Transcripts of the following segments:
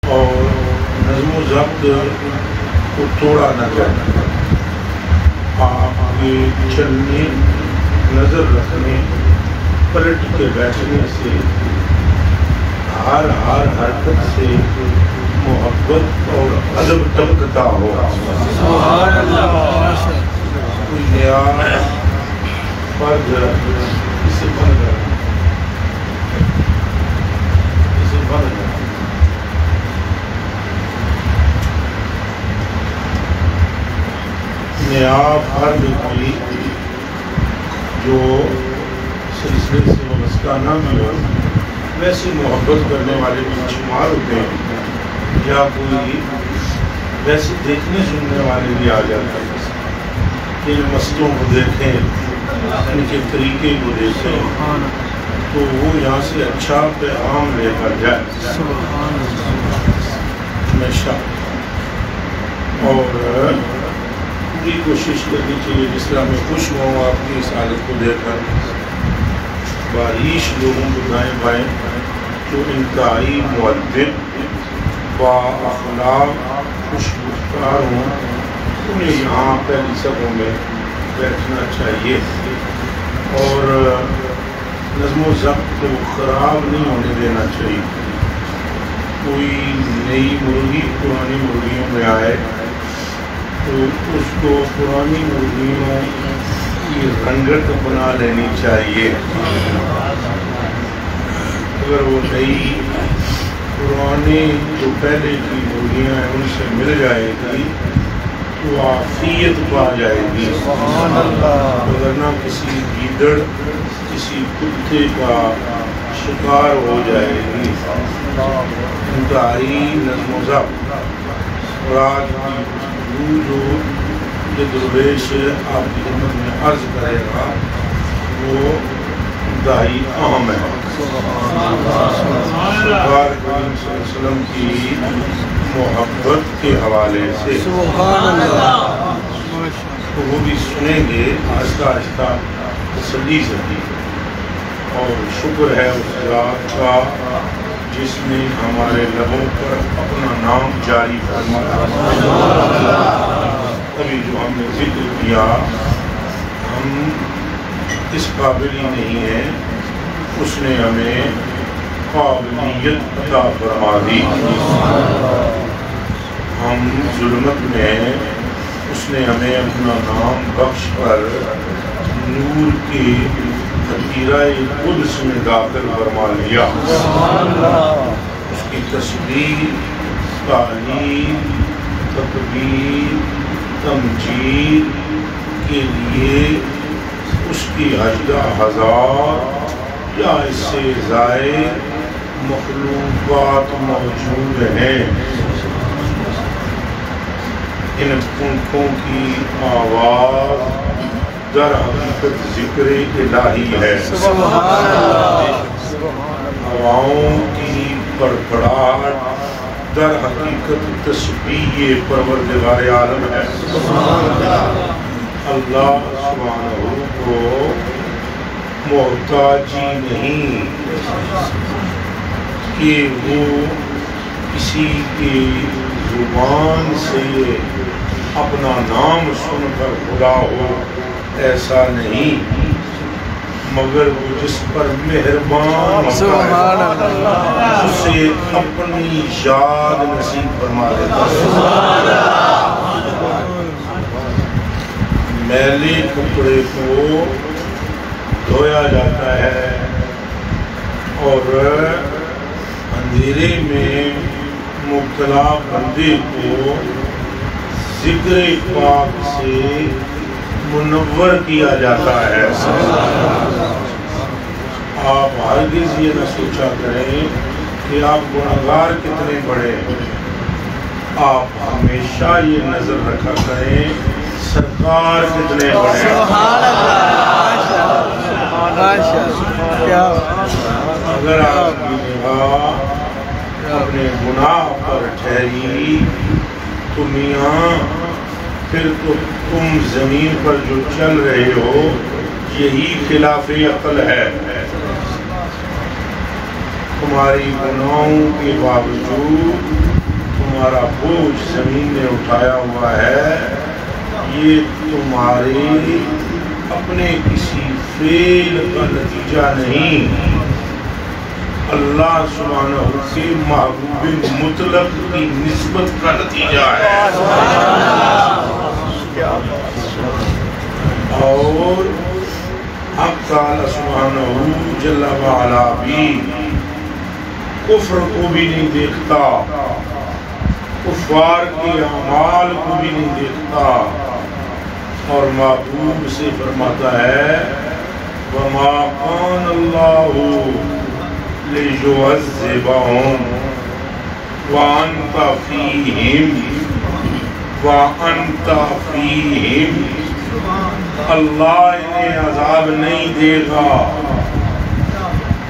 اور نظم و ضبط کو توڑا نہ جائے. آپ کے چلنے، نظر رکھنے، پلٹ کے بیٹھنے سے، ہر حرکت سے محبت اور ادب ٹپکتا ہو. سبحان اللہ. کوئی نیا فرد اسے بن گیا، نیا فرد کی جو سلسلے سے وابستہ نہ بھی ہو، ویسی محبت کرنے والے بھی شمار ہوتے ہیں، یا کوئی ویسے دیکھنے سننے والے بھی آ جاتے ہیں. ان مسئلوں کو دیکھیں، ان کے طریقے کو دیکھیں تو وہ یہاں سے اچھا پیغام لے کر جائے ہمیشہ. اور پوری کوشش کرنی چاہیے جس طرح میں خوش ہوں آپ کی اس حالت کو دیکھ کر. باریش لوگوں کو دائیں بائیں جو انتہائی مؤدب با اخلاق خوشگفتار ہوں، انہیں یہاں پہلی صفوں میں بیٹھنا چاہیے اور نظم و ضبط کو خراب نہیں ہونے دینا چاہیے. کوئی نئی مرغی پرانی مرغیوں میں آئے تو اس کو پرانی مرغیوں کی رنگت بنا لینی چاہیے. اگر وہ نئی پرانے جو پہلے کی مرغیاں ہیں ان سے مل جائے گی تو عافیت پا جائے گی. ورنہ کسی گیدڑ، کسی کتے کا شکار ہو جائے گی. انتہائی نظم و ضبط اور آج کی گفتگو جو یہ درویش آپ کی خدمت میں عرض کرے گا وہ انتہائی اہم ہے. سرکار کریم صلی اللہ علیہ وسلم کی محبت کے حوالے سے تو وہ بھی سنیں گے آہستہ آہستہ تسلی سے. اور شکر ہے اس ذات کا جس نے ہمارے لبوں پر اپنا نام جاری فرمایا. ابھی جو ہم نے ذکر کیا ہم اس قابل ہی نہیں ہیں، اس نے ہمیں قابلیت عطا فرما دی. ہم ظلمت میں ہیں، اس نے ہمیں اپنا نام بخش کر نور کے حتیرہ قدس میں داخل فرما لیا. اس کی تسبیح، تعلیم، تکبیر، تمجید کے لیے اس کی 10,000 یا اس سے زائد مخلوقات موجود ہیں. ان پنکھوں کی آواز در حقیقت ذکر الہی ہے. ہواؤں کی پڑپڑاہٹ در حقیقت تسبیح پروردگار عالم ہے. اللہ سبحانہ کو محتاجی نہیں کہ وہ کسی کی زبان سے اپنا نام سن کر خدا ہو، ایسا نہیں، مگر وہ جس پر مہربان ہوتا ہے اسے اپنی یاد نصیب فرما دیتا ہے. میلے کپڑے کو دھویا جاتا ہے اور اندھیرے میں مبتلا بندے کو ذکر پاک سے منور کیا جاتا ہے. آپ ہرگز یہ نہ سوچا کریں کہ آپ گناہگار کتنے بڑے ہیں. آپ ہمیشہ یہ نظر رکھا کریں سرکار کتنے بڑے ہیں. اگر آپ کی نگاہ اپنے گناہ پر ٹھہری تو میاں پھر تو تم زمین پر جو چل رہے ہو یہی خلاف عقل ہے. تمہاری گناہوں کے باوجود تمہارا بوجھ زمین نے اٹھایا ہوا ہے یہ تمہارے اپنے کسی فعل کا نتیجہ نہیں، اللہ سبحانہ کے محبوب مطلق کی نسبت کا نتیجہ ہے۔ اور اب تعالیٰ سبحانہ جل وعلا بھی کفر کو بھی نہیں دیکھتا، کفار کے اعمال کو بھی نہیں دیکھتا، اور محبوب سے فرماتا ہے وَمَا كَانَ اللَّهُ لِيُعَذِّبَهُمْ وَأَنْتَ فِيهِمْ، اللہ انہیں عذاب نہیں دے گا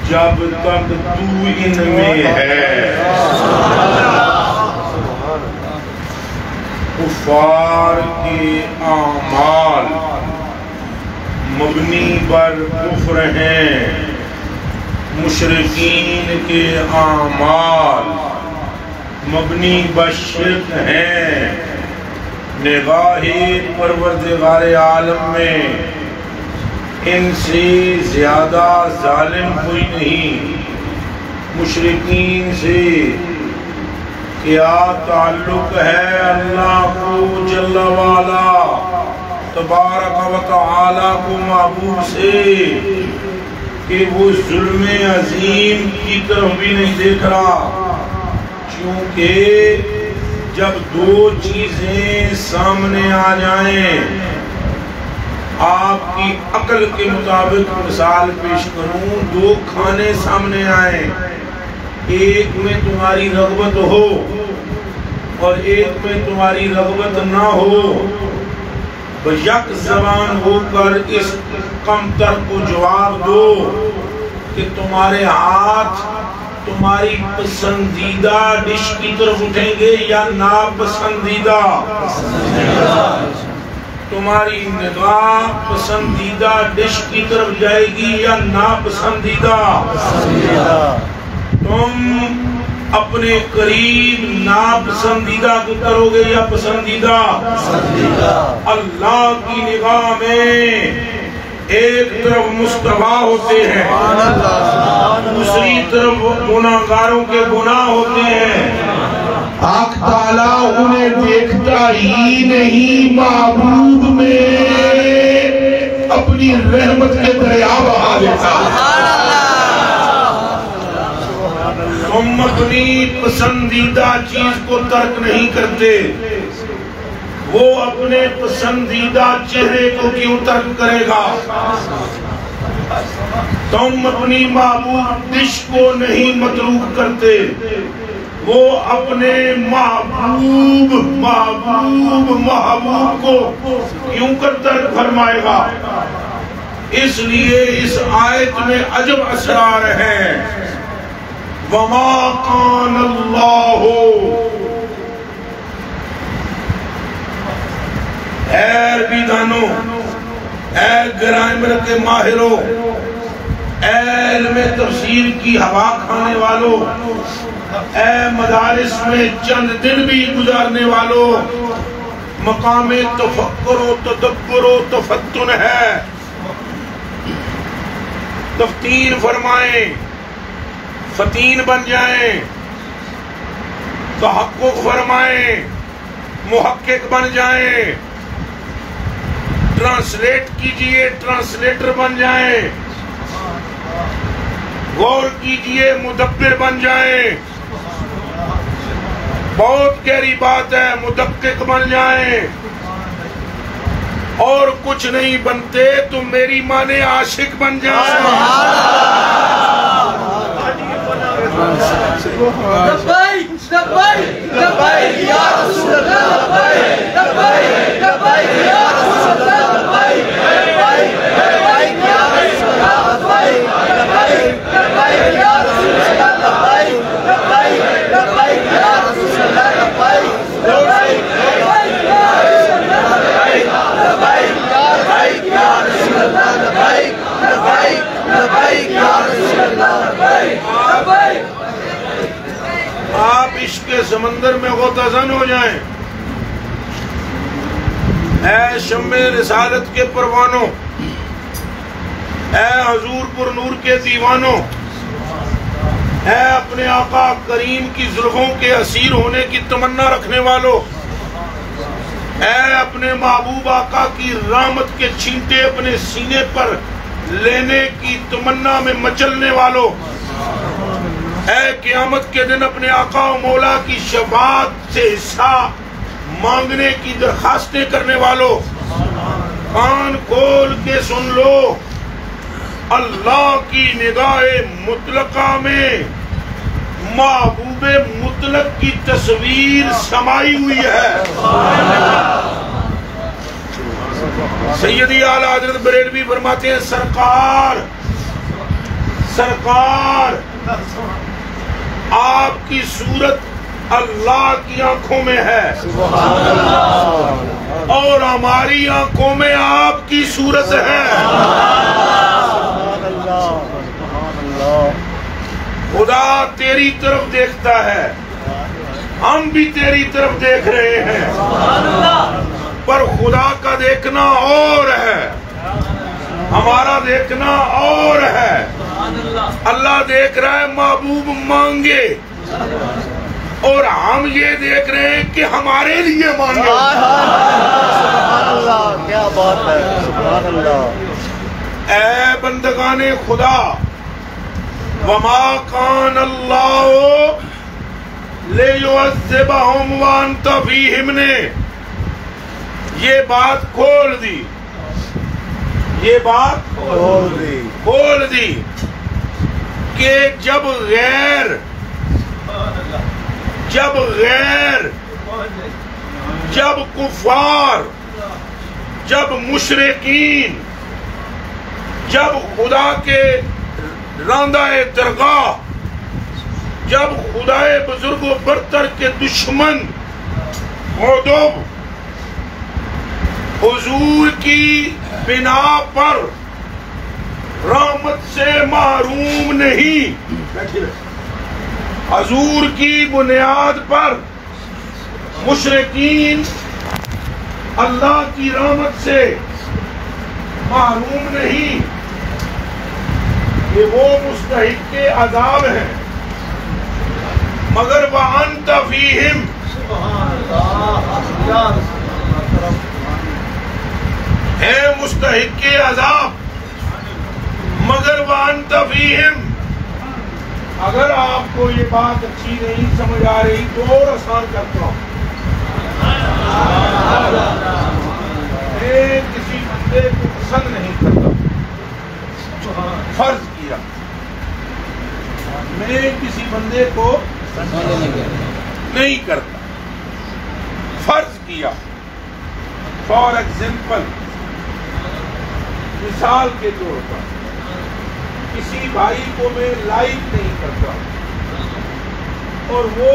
جب تک تو ان میں ہے۔ کفار کے اعمال مبنی بر کفر ہیں، مشرکین کے اعمال مبنی بر شرک ہیں۔ نگاہ پروردگار عالم میں ان سے زیادہ ظالم کوئی نہیں۔ مشرکین سے کیا تعلق ہے اللہ کو جل وعلا تبارک و تعالی کو محبوب سے کہ وہ ظلم عظیم کی طرف بھی نہیں دیکھ رہا، کیونکہ جب دو چیزیں سامنے آ جائیں، آپ کی عقل کے مطابق مثال پیش کروں، دو کھانے سامنے آئیں، ایک میں تمہاری رغبت ہو اور ایک میں تمہاری رغبت نہ ہو، یک زبان ہو کر اس کمتر کو جواب دو کہ تمہارے ہاتھ تمہاری پسندیدہ ڈش کی طرف اٹھیں گے یا ناپسندیدہ، تمہاری نگاہ پسندیدہ ڈش کی طرف جائے گی یا ناپسندیدہ، تم اپنے قریب ناپسندیدہ کو کرو گے یا پسندیدہ۔ اللہ کی نگاہ میں ایک طرف مصطفیٰ ہوتے ہیں، دوسری طرف گناہگاروں کے گناہ ہوتے ہیں۔ حق تعالیٰ انہیں دیکھتا ہی نہیں، محبوب میں اپنی رحمت کے دریا بہا دیتا۔ تم اپنی پسندیدہ چیز کو ترک نہیں کرتے، وہ اپنے پسندیدہ چہرے کو کیوں ترک کرے گا؟ تم اپنی محبوب ڈش کو نہیں متروک کرتے، وہ اپنے محبوب کو کیوں کر ترک فرمائے گا؟ اس لیے اس آیت میں عجب اسرار ہیں۔ وَمَا كَانَ اللَّهُ، اے عربی دانوں، اے گرامر کے ماہروں، اے علم تفسیر کی ہوا کھانے والوں، اے مدارس میں چند دن بھی گزارنے والوں، مقام تفکر و تدبر و تفتن ہے، تفتین فرمائیں، فتین بن جائیں، تحقق فرمائیں، محقق بن جائیں، ٹرانسلیٹ کیجئے، ٹرانسلیٹر بن جائیں، غور کیجئے، مدبر بن جائیں، بہت گہری بات ہے، مدقق بن جائیں، اور کچھ نہیں بنتے تو میری مانے عاشق بن جائیں۔ لبیک لبیک لبیک یا رسول اللہ، لبیک لبیک لبیک یا رسول اللہ، لبیک لبیک یا رسول اللہ، لبیک لبیک یا رسول اللہ، لبیک لبیک یا رسول اللہ، لبیک لبیک یا رسول اللہ، لبیک یا رسول اللہ، لبیک لبیک یا رسول اللہ، لبیک۔ آپ عشق سمندر میں غوطہ زن ہو جائیں۔ اے شمع رسالت کے پروانوں، اے حضور پر نور کے دیوانوں، اے اپنے آقا کریم کی زلفوں کے اسیر ہونے کی تمنا رکھنے والوں، اے اپنے محبوب آقا کی رحمت کے چھینٹے اپنے سینے پر لینے کی تمنا میں مچلنے والوں، اے قیامت کے دن اپنے آقا و مولا کی شفاعت سے حصہ مانگنے کی درخواستیں کرنے والوں، کان کھول کے سن لو، اللہ کی نگاہ مطلقہ میں محبوب مطلق کی تصویر سمائی ہوئی ہے۔ سیدی اعلیٰ حضرت بریلوی فرماتے ہیں سرکار آپ کی صورت اللہ کی آنکھوں میں ہے اور ہماری آنکھوں میں آپ کی صورت ہے۔ خدا تیری طرف دیکھتا ہے، ہم بھی تیری طرف دیکھ رہے ہیں، پر خدا کا دیکھنا اور ہے، ہمارا دیکھنا اور ہے۔ اللہ دیکھ رہا ہے محبوب مانگے، اور ہم یہ دیکھ رہے ہیں کہ ہمارے لیے مانگے۔ سبحان اللہ، کیا بات ہے، سبحان اللہ۔ اے بندگان خدا، وما کان اللہ لیعذبہم وانت فیہم نے یہ بات کھول دی، یہ بات کھول دی کہ جب غیر جب کفار، جب مشرکین، جب خدا کے راندہ درگاہ، جب خدا بزرگ و برتر کے دشمن غضب حضور کی بنا پر رحمت سے محروم نہیں، حضور کی بنیاد پر مشرکین اللہ کی رحمت سے محروم نہیں، یہ وہ مستحق کے عذاب ہیں، مگر وَأَنْتَ فِيهِمْ ہے مستحق کے عذاب، مگر وَأَنْتَ فِيهِمْ۔ اگر آپ کو یہ بات اچھی نہیں سمجھ آ رہی تو اور آسان کرتا ہوں، میں کسی بندے کو پسند نہیں کرتا، فرض کیا میں کسی بندے کو نہیں کرتا، فرض کیا، فار ایگزامپل، مثال کے طور پر کسی بھائی کو میں لائک نہیں کرتا اور وہ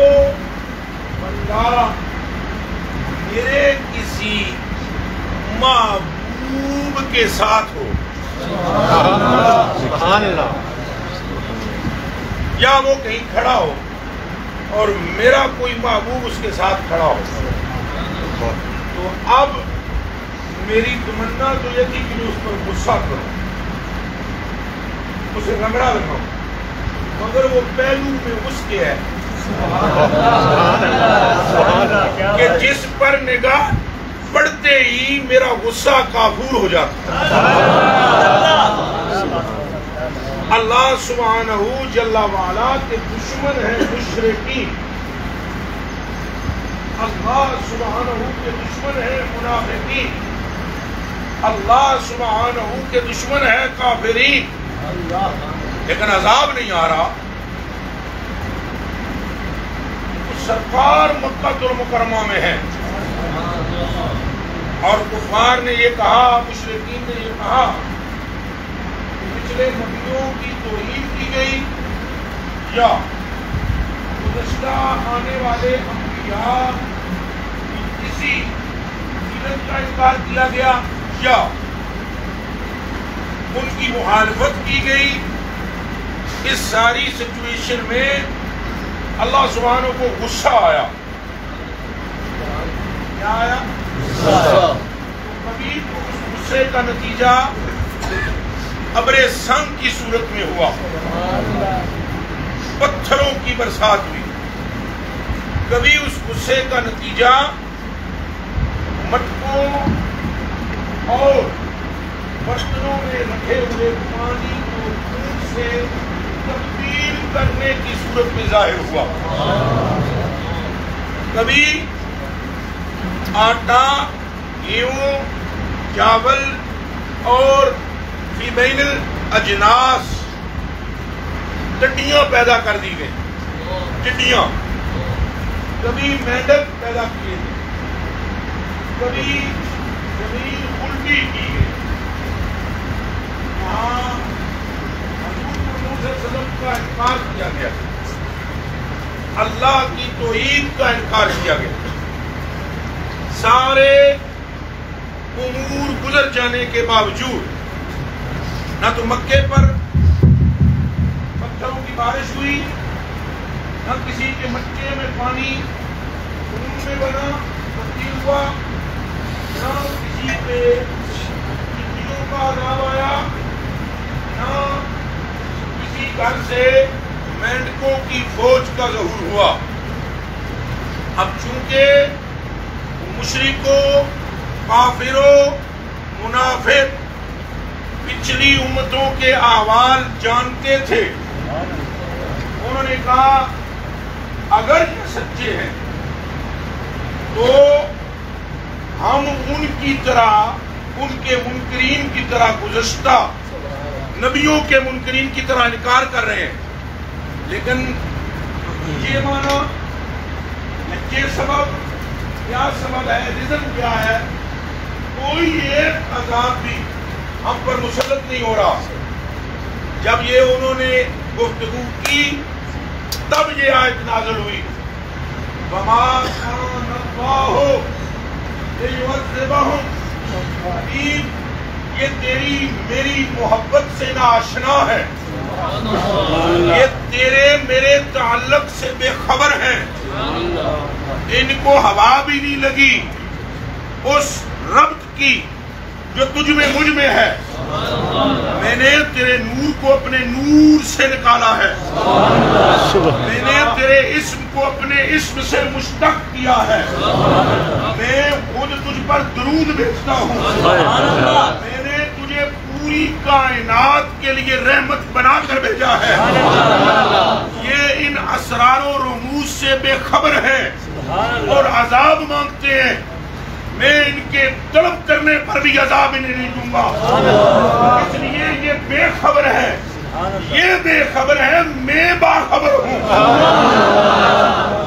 بندہ میرے کسی محبوب کے ساتھ ہو، سبحان اللہ، یا وہ کہیں کھڑا ہو اور میرا کوئی محبوب اس کے ساتھ کھڑا ہو، تو اب میری تمنا تو یہ تھی کہ میں اس پر غصہ کروں، اسے رگڑا لگاؤں، مگر وہ پہلو میں اس کے ہے کہ جس پر نگاہ پڑتے ہی میرا غصہ کافور ہو جاتا۔ اللہ سبحانہ جل وعلا کے دشمن ہیں مشرکین، اللہ سبحانہ کے دشمن ہیں منافقین، اللہ سبحانہ کے دشمن ہیں کافرین، لیکن عذاب نہیں آ رہا۔ سرکار مکہ المکرمہ میں ہے اور کفار نے یہ کہا، مشرکین نے یہ کہا کہ پچھلے نبیوں کی توہین کی گئی یا گزشتہ آنے والے انبیاء کی کسی فضیلت کا انکار کیا گیا یا ان کی مخالفت کی گئی۔ اس ساری سچویشن میں اللہ سبحانہ کو غصہ آیا. کیا آیا؟ کبھی اس غصے کا نتیجہ ابر سنگ کی صورت میں ہوا، پتھروں کی برسات ہوئی. کبھی اس غصے کا نتیجہ مٹکوں اور برتنوں میں رکھے ہوئے پانی کو خون سے تبدیل کرنے کی صورت میں ظاہر ہوا. کبھی آٹا، گیہوں، چاول اور فی بین الاجناس ٹڈیاں پیدا کر دی گئی. ٹڈیاں کبھی مینڈک پیدا کیے گئے، کبھی زمین الٹی کی گئی. وہاں حضور صلی اللہ علیہ وسلم کا انکار کیا گیا، اللہ کی توحید کا انکار کیا گیا. سارے امور گزر جانے کے باوجود نہ تو مکے پر پتھروں کی بارش ہوئی، نہ کسی کے مٹکے میں پانی خون میں بنا تبدیل ہوا، نہ کسی پہ ٹڈیوں کا عذاب آیا، نہ کسی گھر سے مینڈکوں کی فوج کا ظہور ہوا. اب چونکہ مشرکوں، کافروں، منافق پچھلی امتوں کے احوال جانتے تھے، انہوں نے کہا اگر یہ سچے ہیں تو ہم ان کی طرح، ان کے منکرین کی طرح، گزشتہ نبیوں کے منکرین کی طرح انکار کر رہے ہیں. لیکن یہ معنی، یہ سبب، کیا سبب ہے، ریزن کیا ہے؟ کوئی ایک عذاب بھی ہم پر مسلط نہیں ہو رہا. جب یہ انہوں نے گفتگو کی تب یہ آیت نازل ہوئی، وَمَا كَانَ اللَّهُ لِيُعَذِّبَهُمْ. یہ تیری میری محبت سے ناآشنا ہے، یہ تیرے میرے تعلق سے بے خبر ہیں. ان کو ہوا بھی نہیں لگی اس ربط کی جو تجھ میں مجھ میں ہے. میں نے تیرے نور کو اپنے نور سے نکالا ہے، میں نے تیرے اسم کو اپنے اسم سے مشتق کیا ہے. میں خود تجھ پر درود بھیجتا ہوں. میں نے تجھے پوری کائنات کے لیے رحمت بنا کر بھیجا ہے. یہ ان اسرار و رموز سے بے خبر ہے اور عذاب مانگتے ہیں. میں ان کے طلب کرنے پر بھی عذاب انہیں نہیں دوں گا. اس لیے یہ بے خبر ہے، یہ بے خبر ہے، میں باخبر ہوں.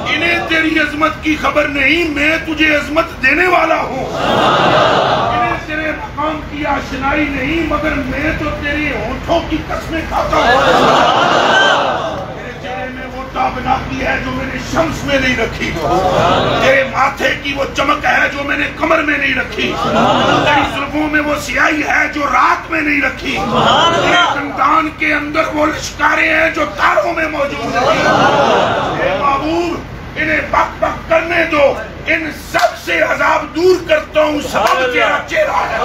انہیں تیری عظمت کی خبر نہیں، میں تجھے عظمت دینے والا ہوں. انہیں تیرے مقام کی آشنائی نہیں، مگر میں تو تیری ہونٹوں کی قسمیں کھاتا ہوں. تابناکی ہے جو میں نے شمس میں نہیں رکھی، تیرے ماتھے کی وہ چمک ہے جو میں نے کمر میں نہیں رکھی، تیری زلفوں میں وہ سیاہی ہے جو رات میں نہیں رکھی، تیرے دندان کے اندر وہ لشکاریں ہیں جو تاروں میں موجود نہیں. اے محبوب انہیں بک بک کرنے دو، ان سب سے عذاب دور کرتا ہوں. سبب تیرا چہرہ ہے.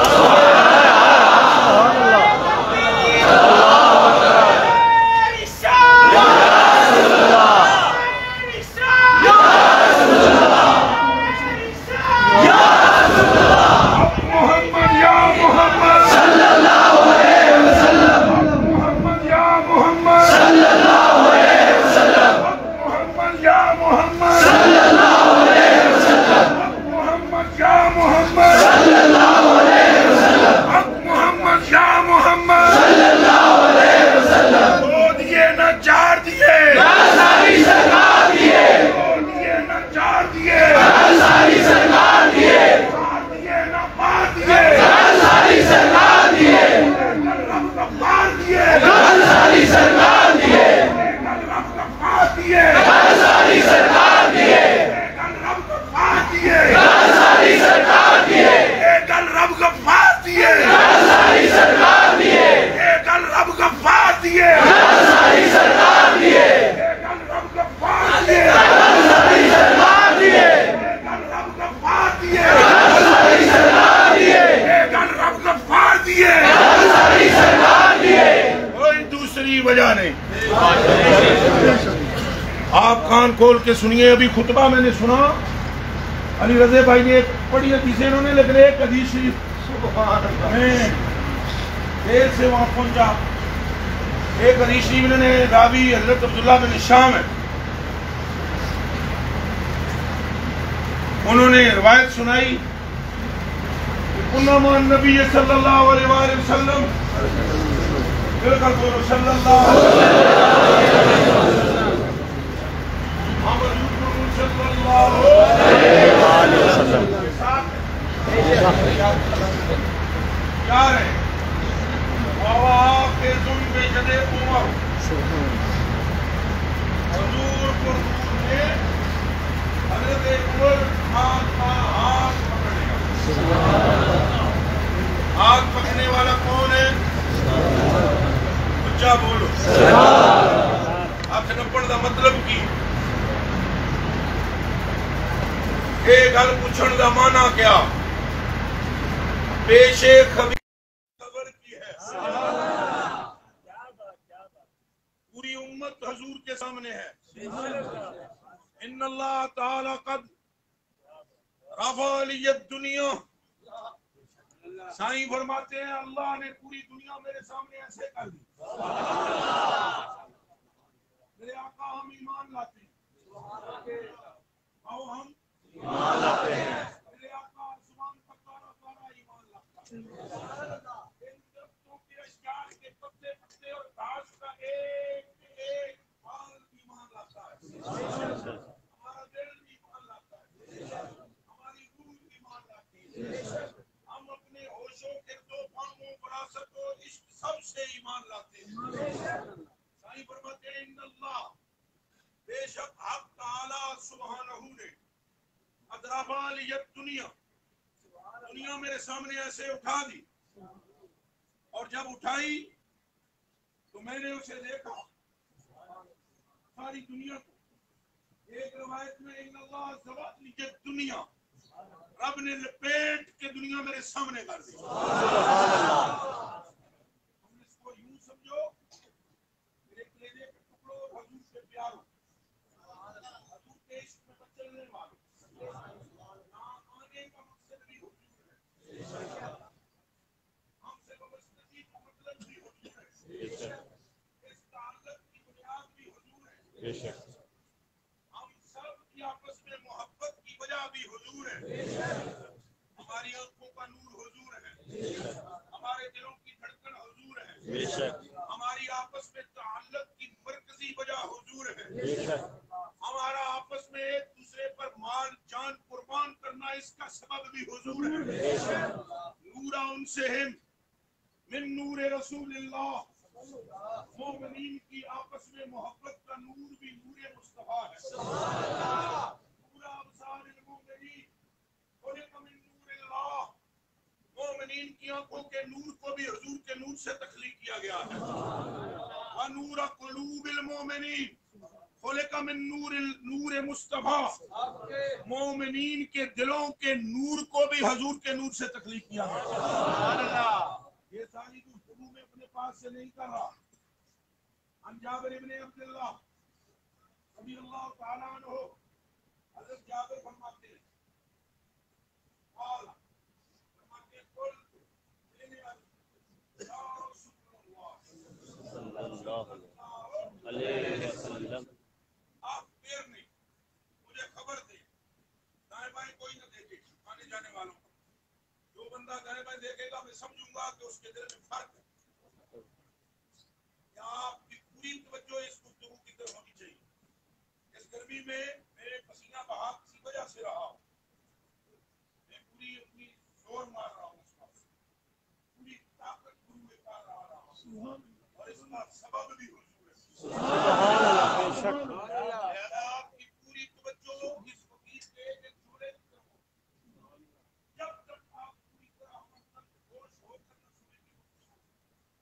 کان کھول کے سنیے. ابھی خطبہ میں نے سنا, علی رضا بھائی نے ایک بڑی حدیث انہوں نے, لیکن ایک حدیث میں دیر سے وہاں پہنچا. ایک حدیث انہوں نے راوی حضرت عبداللہ بن شام ہے, انہوں نے روایت سنائی انما النبی صلی اللہ علیہ وآلہ وسلم, دل کر بولو صلی اللہ علیہ وسلم, صلی اللہ علیہ وسلم کے ساتھ کیا ہے وَوَاقِذٌ بِيَدِ عمر, حضور کو حضور نے حضرت عمر ہاتھ پکڑے گا. ہاتھ پکڑنے والا کون ہے؟ اچھا بولو. ہاتھ نپڑ دا مطلب کی اے گل پوچھن دا معنی کیا؟ پیش خبر کی ہے. پوری امت حضور کے سامنے ہے. ان اللہ تعالی قد رفع لی الدنیا, سائیں فرماتے ہیں اللہ نے پوری دنیا میرے سامنے ایسے کر دی. میرے آقا ہم ایمان لاتے ہیں, آؤ ہم ایمان لاتے ہیں. میرے آقا آسمان کا تارا تارا ایمان لاتا ہے. ان درختوں کے اشجار کے پتے پتے اور گھاس کا ایک ایک پھل ایمان لاتا ہے. ہمارا دل ایمان لاتا ہے, ہماری روح ایمان لاتی ہے. ہم اپنے ہوشوں کے دو فہموں وراثت و عشق سب سے ایمان لاتے ہیں. سائیں فرماتے ہیں ان اللہ, بے شک حق تعالی سبحانہ نے ادرابا لیت دنیا, دنیا میرے سامنے ایسے اٹھا دی, اور جب اٹھائی تو میں نے اسے دیکھا ساری دنیا کو. ایک روایت میں ان اللہ زوات لیت دنیا, رب نے لپیٹ کے دنیا میرے سامنے کر دی. تم اس کو یوں سمجھو میرے کلیجے کے ٹکڑوں اور حضور سے پیار ہو, حضور کے عشق میں چلنے والوں, آنے کا مقصد بھی حضور ہے, ہم سے وابستگی کا مطلب بھی حضور ہے, اس تعلق کی بنیاد بھی حضور ہے, ہم سب کی آپس میں محبت کی وجہ بھی حضور ہے. ہماری آنکھوں کا نور حضور ہے, ہمارے دلوں کی دھڑکن حضور ہے, ہماری آپس میں تعلق کی مرکزی وجہ حضور ہے, ہمارا آپس میں ایک دوسرے پر مال جان قربان کرنا اس کا سبب بھی حضور ہے. نورا ان سے من نور رسول اللہ, مومنین کی آپس میں محبت کا نور بھی نور مصطفیٰ ہے. پورا ابصار المومنین خلق من نور اللہ, مومنین کی آنکھوں کے نور کو بھی حضور کے نور سے تخلیق کیا گیا ہے. وَنُورَ قُلُوبِ الْمُؤْمِنِينَ خلق من نور مصطفیٰ, مومنین کے دلوں کے نور کو بھی حضور کے نور سے تخلیق کیا گیا. یہ ساری گفتگو میں اپنے پاس سے نہیں کر رہا. عن جابر ابن عبداللہ رضی اللہ تعالیٰ عنہ, حضرت جابر فرماتے ہیں قال, فرماتے ہیں قلت یا رسول اللہ صلی اللہ علیہ وسلم, آپ دیر نہیں, مجھے خبر دیں, دائیں بائیں کوئی نہ دیکھے آنے جانے والوں کو. جو بندہ دائیں بائیں دیکھے گا میں سمجھوں گا کہ اس کے دل میں فرق ہے. یا آپ کی پوری توجہ اس گفتگو کی طرف ہونی چاہیے. اس گرمی میں میرے پسینہ بہا کسی وجہ سے رہا ہوں, میں پوری اپنی زور مار رہا ہوں, اس وقت پوری طاقت گروے کر رہا ہوں, اور اس کا سبب بھی حضور ہے. آپ کی پوری توجہ اس فقیر کے ایک جملے کی طرف ہو. جب تک آپ پوری طرح ہوش ہو کر نہ سنیں گے,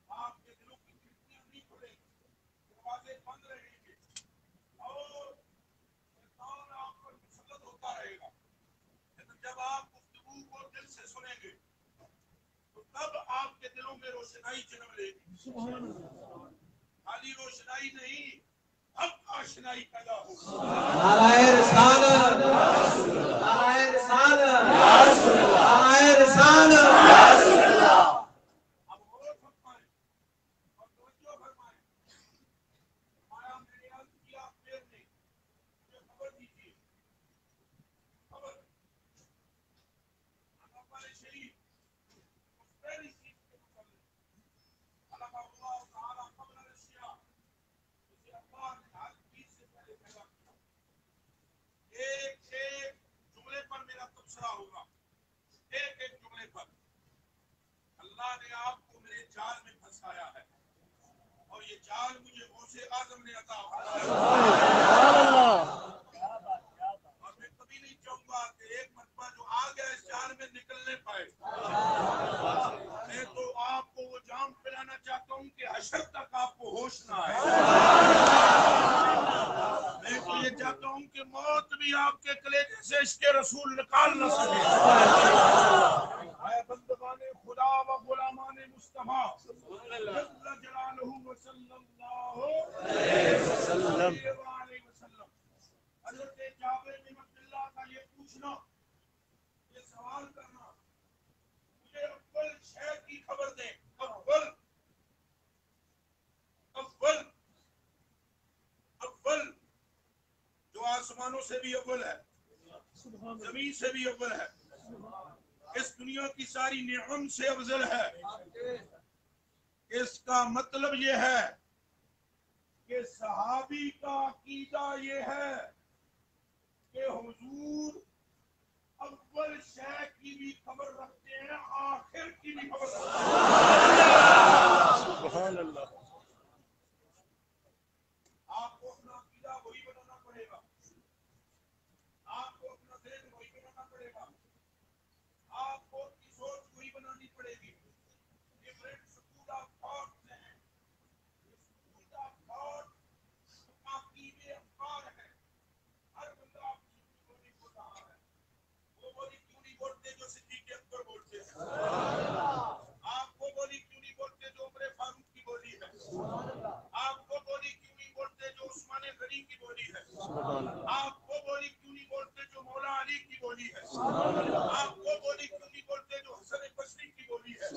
آپ کے دلوں کی کھڑکیاں نہیں کھلیں گی, دروازے بند رہیں گے, اور شیطان آپ پر مسلط ہوتا رہے گا. لیکن جب آپ گفتگو کو دل سے سنیں گے تو تب آپ کے دلوں میں روشنائی جنم لے گی. خالی روشنائی نہیں, حق آشنائی پیدا ہو. نعرہ رسالت، نعرہ رسالت، نعرہ رسالت. اب غور فرمائیں اور توجہ فرمائیں. ہمارا میں نے عرض کیا پھر نے مجھے خبر دیجیے. خبر اقبال شریف اس پہلی چیز کے متعلق علم اللہ تعالیٰ قبل الاشیاء اسے اللہ نے ہر چیز سے پہلے پیدا کیا. ایک ایک جملے پر میرا تبصرہ ہوگا. ایک ایک جملے پر اللہ نے آپ کو میرے جال میں پھنسایا ہے اور یہ جال مجھے غوث اعظم نے عطا فرمایا. اور میں کبھی نہیں چاہوں گا کہ ایک مرتبہ جو آ گیا اس جال میں نکل نہیں پائے. میں تو آپ کو وہ جام پلانا چاہتا ہوں کہ حشر تک آپ کو ہوش نہ آئے. میں تو یہ چاہتا ہوں کہ موت بھی آپ کے کلیجے سے عشق رسول نکال نہ سکے. اے بندگان خدا و غلامان مصطفیٰ جل جلالہ و صلی اللہ علیہ وسلم. حضرت جابر بن عبداللہ کا یہ پوچھنا، یہ سوال کرنا، مجھے اول شے کی خبر دیں. اول جو آسمانوں سے بھی اول ہے، زمین سے بھی اول ہے، اس دنیا کی ساری نعم سے افضل ہے. اس کا مطلب یہ ہے کہ صحابی کا عقیدہ یہ ہے کہ حضور اول شے کی بھی خبر رکھتے ہیں، آخر کی بھی خبر رکھتے ہیں. سبحان اللہ. آپ کو اپنا عقیدہ وہی بنانا پڑے گا. آپ کو اپنا ذہن وہی بنانا پڑے گا. آپ کو اپنی سوچ وہی بنانی پڑے گی. ڈفرنٹ سکول آف تھاٹس ہیں. سکول آف تھاٹ عقیدے افکار ہیں. ہر بندہ اپنی بولی بول رہا ہے. وہ بولی کیوں نہیں بولتے جو صدیق اکبر بولتے ہیں؟ آپ وہ بولی کیوں نہیں بولتے جو عمر فاروق کی بولی ہے؟ آپ وہ بولی کیوں نہیں بولتے جو عثمان غنی کی بولی ہے؟ آپ وہ بولی کیوں نہیں بولتے جو مولا علی کی بولی ہے؟ آپ وہ بولی کیوں نہیں بولتے جو حسن بصری کی بولی ہے؟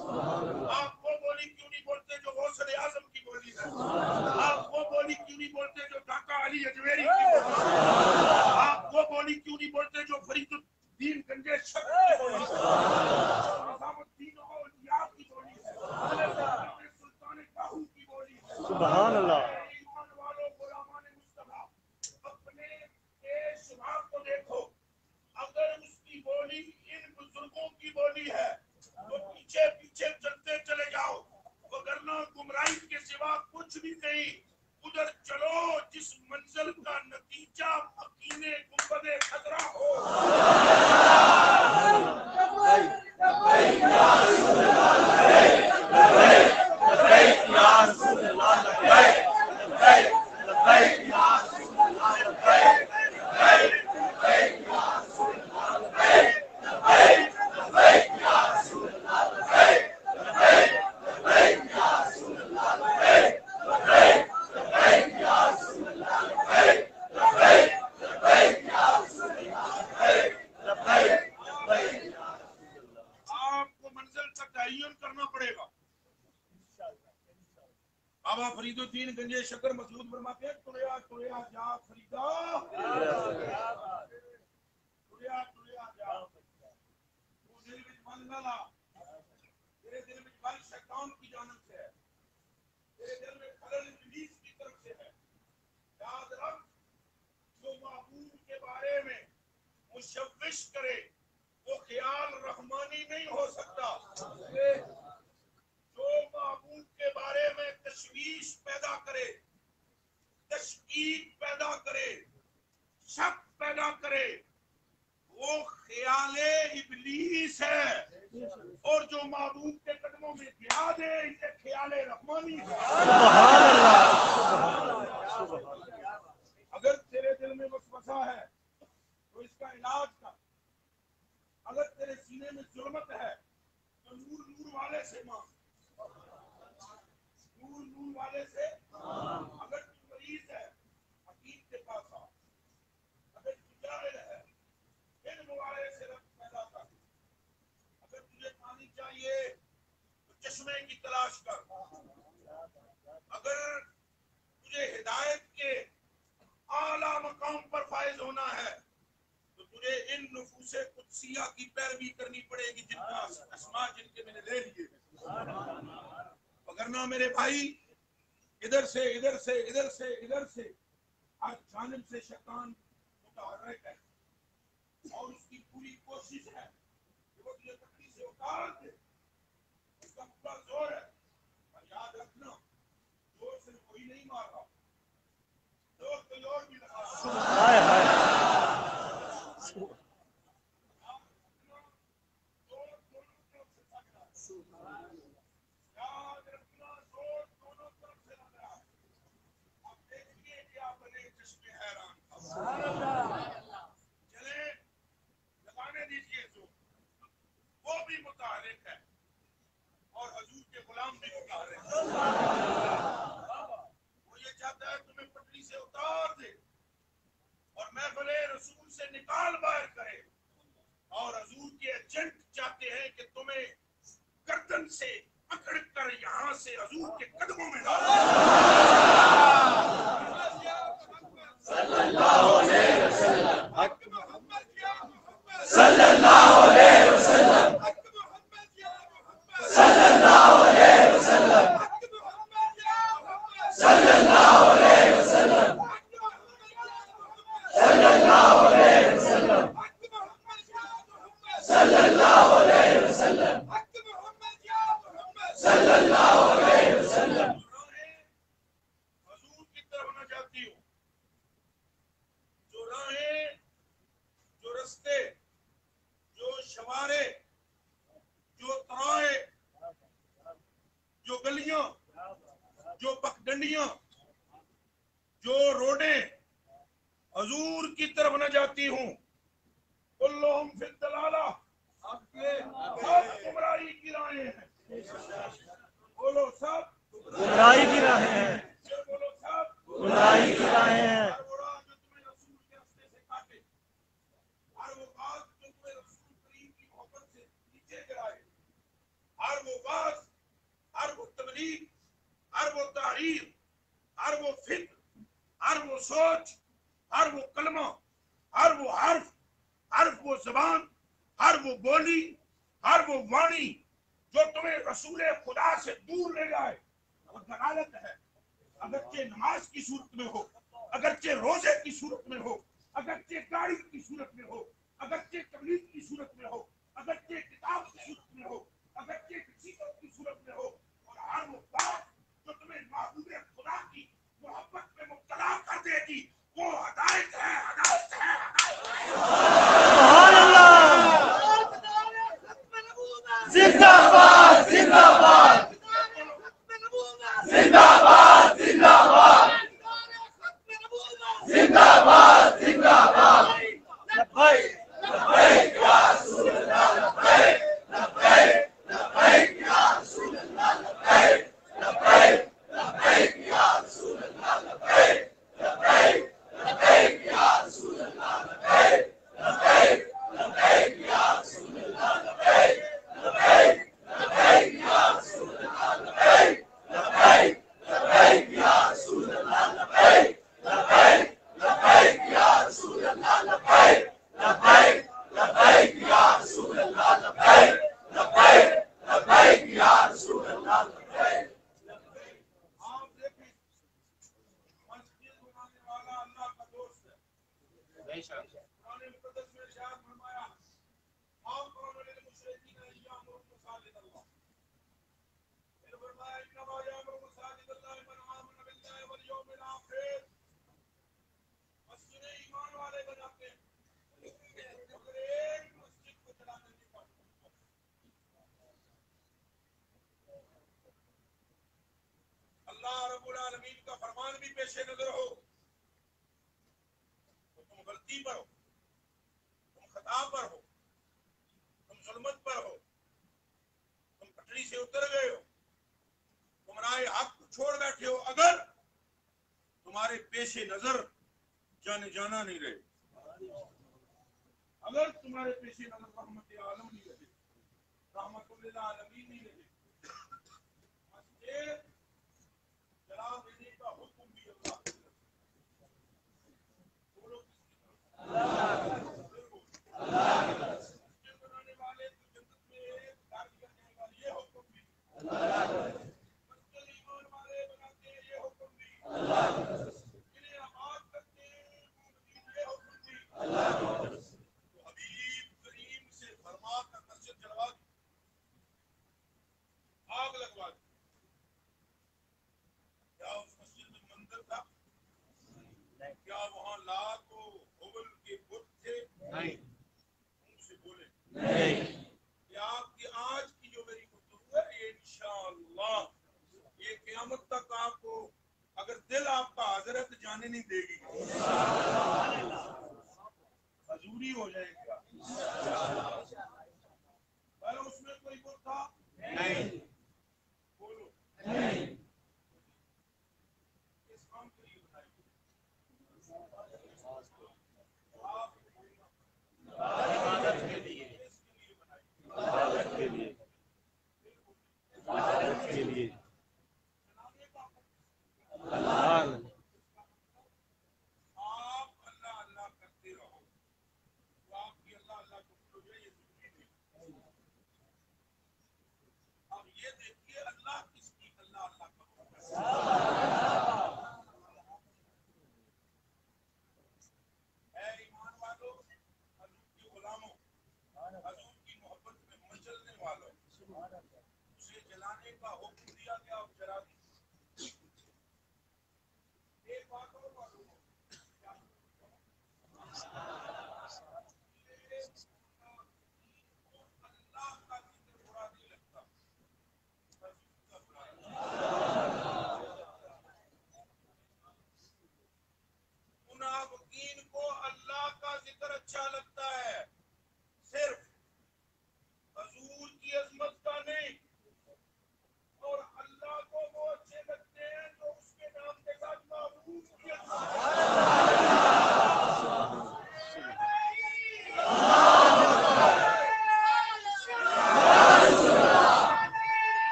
آپ وہ بولی کیوں نہیں بولتے جو غوث اعظم کی بولی ہے؟ آپ وہ بولی کیوں نہیں بولتے جو ڈاکا علی اجمیری کی بولی ہے؟ آپ وہ بولی کیوں نہیں بولتے جو فرید الدین گنجے شکر کی بولی ہے؟ نظام الدین اولیاء کی بولی ہے؟ سلطان کاہو کی بولی ہے؟ سبحان اللہ. ایمان والوں غلامان مصطفیٰ اپنے شباب کو دیکھو. اگر اس کی بولی ان بزرگوں کی بولی ہے تو پیچھے پیچھے چلتے چلے جاؤ، وگرنہ گمراہی کے سوا کچھ بھی نہیں. ادھر چلو جس منزل کا نتیجہ مکین گنبد خضرا ہو. فرید الدین گنجے شکر مسعود فرماتے ہیں ٹریا ٹریا جا فریدا، ٹریا ٹریا جا. وہ دل میں من نہ لا، تیرے دل میں من شیطان کی جانب سے ہے، تیرے دل میں خلل ابلیس کی طرف سے ہے. یاد رکھ، جو معبود کے بارے میں مشوش کرے وہ خیال رحمانی نہیں ہو سکتا. جو معبود کے بارے میں تشویش پیدا کرے، تشکیک پیدا کرے، شک پیدا کرے، وہ خیال ابلیس ہے. اور جو معبود کے قدموں میں گرا دے اسے خیال رحمانی ہے. اگر تیرے دل میں وسوسہ ہے تو اس کا علاج کر. اگر تیرے سینے میں ظلمت ہے تو نور والے سے مانگ، نور والے سے. اگر تو مریض ہے چشمے کی تلاش کر. اگر تجھے ہدایت کے اعلیٰ مقام پر فائز ہونا ہے تو تجھے ان نفوس قدسیہ کی پیروی کرنی پڑے گی جن کا اسماء جن کے میں نے لے لیے. وگرنہ میرے بھائی ادھر سے ادھر سے ادھر سے ادھر سے ہر جانب سے شیطان متحرک ہے اور اس کی پوری کوشش ہے کہ وہ تجھے تکلیف سے اتار دے. اس کا پورا زور ہے. اور یاد رکھنا زور سے کوئی نہیں مار رہا, زور کوئی اور بھی لگا رہا. یاد رکھنا زور دونوں طرف سے لگ رہا ہے. اب دیکھیے کہ آپ بنے چشمے حیران. چلے لگانے دیجیے زور. وہ بھی متحرک ہے اور حضور کے غلام بھی متحرک ہے. وہ یہ چاہتا ہے تمہیں پٹری سے اتار دے اور محفل رسول سے نکال باہر کرے, اور حضور کے ایجنٹ چاہتے ہیں کہ تمہیں گردن سے پکڑ کر یہاں سے حضور کے قدموں میں ڈال. صلی اللہ علیہ وسلم, صلی اللہ علیہ وسلم, صلی اللہ علیہ وسلم, صلی اللہ علیہ وسلم, صلی اللہ علیہ وسلم, صلی اللہ علیہ وسلم, صلی اللہ علیہ وسلم. حضور کی طرف نہ جاتی ہوں. جو راہیں, جو رستے, جو شوارے, جو ترائے, جو گلیاں, جو پگڈنڈیاں, جو روڈیں حضور کی طرف نہ جاتی ہوں. کلہم فی الضلالہ, سب گمراہی کی راہیں ہیں. بولو سب گمراہی کی راہیں ہیں. بولو سب گمراہی کی راہیں ہیں. ہر وہ راہ جو تمہیں رسول کے راستے سے کاٹے, ہر وہ بات جو تمہیں رسول کریم کی محبت سے نیچے گرائے, ہر وہ بات, ہر وہ تبلیغ, ہر وہ تحریر, ہر وہ فکر, ہر وہ سوچ, ہر وہ کلمہ, ہر وہ حرف, ہر وہ زبان, ہر وہ بولی, ہر وہ وانی جو تمہیں رسول خدا سے دور لے جائے وہ دلالت ہے. اگرچہ نماز کی صورت میں ہو, اگرچہ روزے کی صورت میں ہو, اگرچہ گاڑی کی صورت میں ہو, اگرچہ تبلیغ کی صورت میں ہو, اگرچہ کتاب کی صورت میں ہو, اگرچہ نصیحت کی صورت میں ہو, اور ہر وہ بات جو تمہیں محبوب خدا کی محبت میں مبتلا کر دے گی وہ ہدایت ہے, ہدایت ہے, ہدایت ہے. سبحان اللہ. زندہ باد, زندہ باد, زندہ باد, زندہ باد, زندہ باد, زندہ باد. لبیک لبیک یا رسول اللہ, لبیک لبیک لبیک یا رسول اللہ, لبیک لبیک لبیک یا رسول اللہ, لبیک لبیک لبیک یا رسول اللہ, لبیک لبیک لبیک یا رسول اللہ, لبیک لبیک لبیک یا رسول اللہ, لبیک لبیک لبیک یا رسول اللہ, لبیک لبیک لبیک یا رسول اللہ, لبیک لبیک لبیک یا رسول اللہ, لبیک لبیک لبیک یا رسول اللہ, لبیک. آپ دیکھیں مسجد بنانے والا اللہ کا دوست ہے. قرآن مقدس میں ارشاد فرمایا آپ قوم للمشرکین ایامرکم مساجد اللہ. پھر فرمایا انما یامر مساجد اللہ من آمن باللہ والیوم الآخر. مسجد ایمان والے بناتے ہیں مگر ایک مسجد کو چلانے نہیں پڑتا. اللہ رب العالمین کا فرمان بھی پیش نظر ہو تو تم غلطی پر ہو, تم خطا پر ہو, تم ظلمت پر ہو, تم پٹری سے اتر گئے ہو, تم راہ حق کو چھوڑ بیٹھے ہو, اگر تمہارے پیش نظر جانے جانا نہیں رہے, اگر تمہارے پیش نظر رحمت عالم نہیں رہے, رحمت للعالمین نہیں رہے,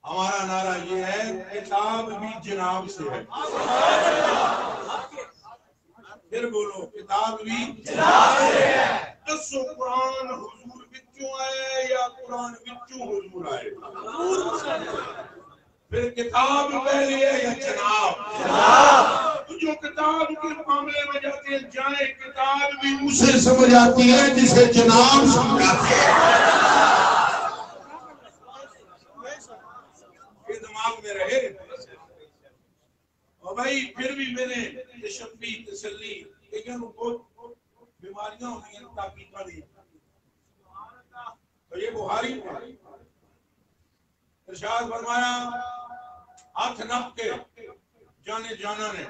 ہمارا نعرہ یہ ہے کتاب بھی جناب سے ہے. پھر بولو کتاب بھی جناب سے ہے. دسو قرآن حضور وچوں آئے یا قرآن وچوں حضور آئے؟ پھر کتاب پہلے ہے یا جناب؟ جو کتاب کے معاملے میں جاتے ہیں جائیں کتاب بھی اسے سمجھ آتی ہے جسے جناب سمجھاتے ہیں. یہ دماغ میں رہے. اور بھائی پھر بھی میں نے تشفی تسلی لیکن بہت بیماریاں ہوئی ہیں تاکید والی. تو یہ بخاری ارشاد فرمایا ہاتھ نپ کے جانے جانا نے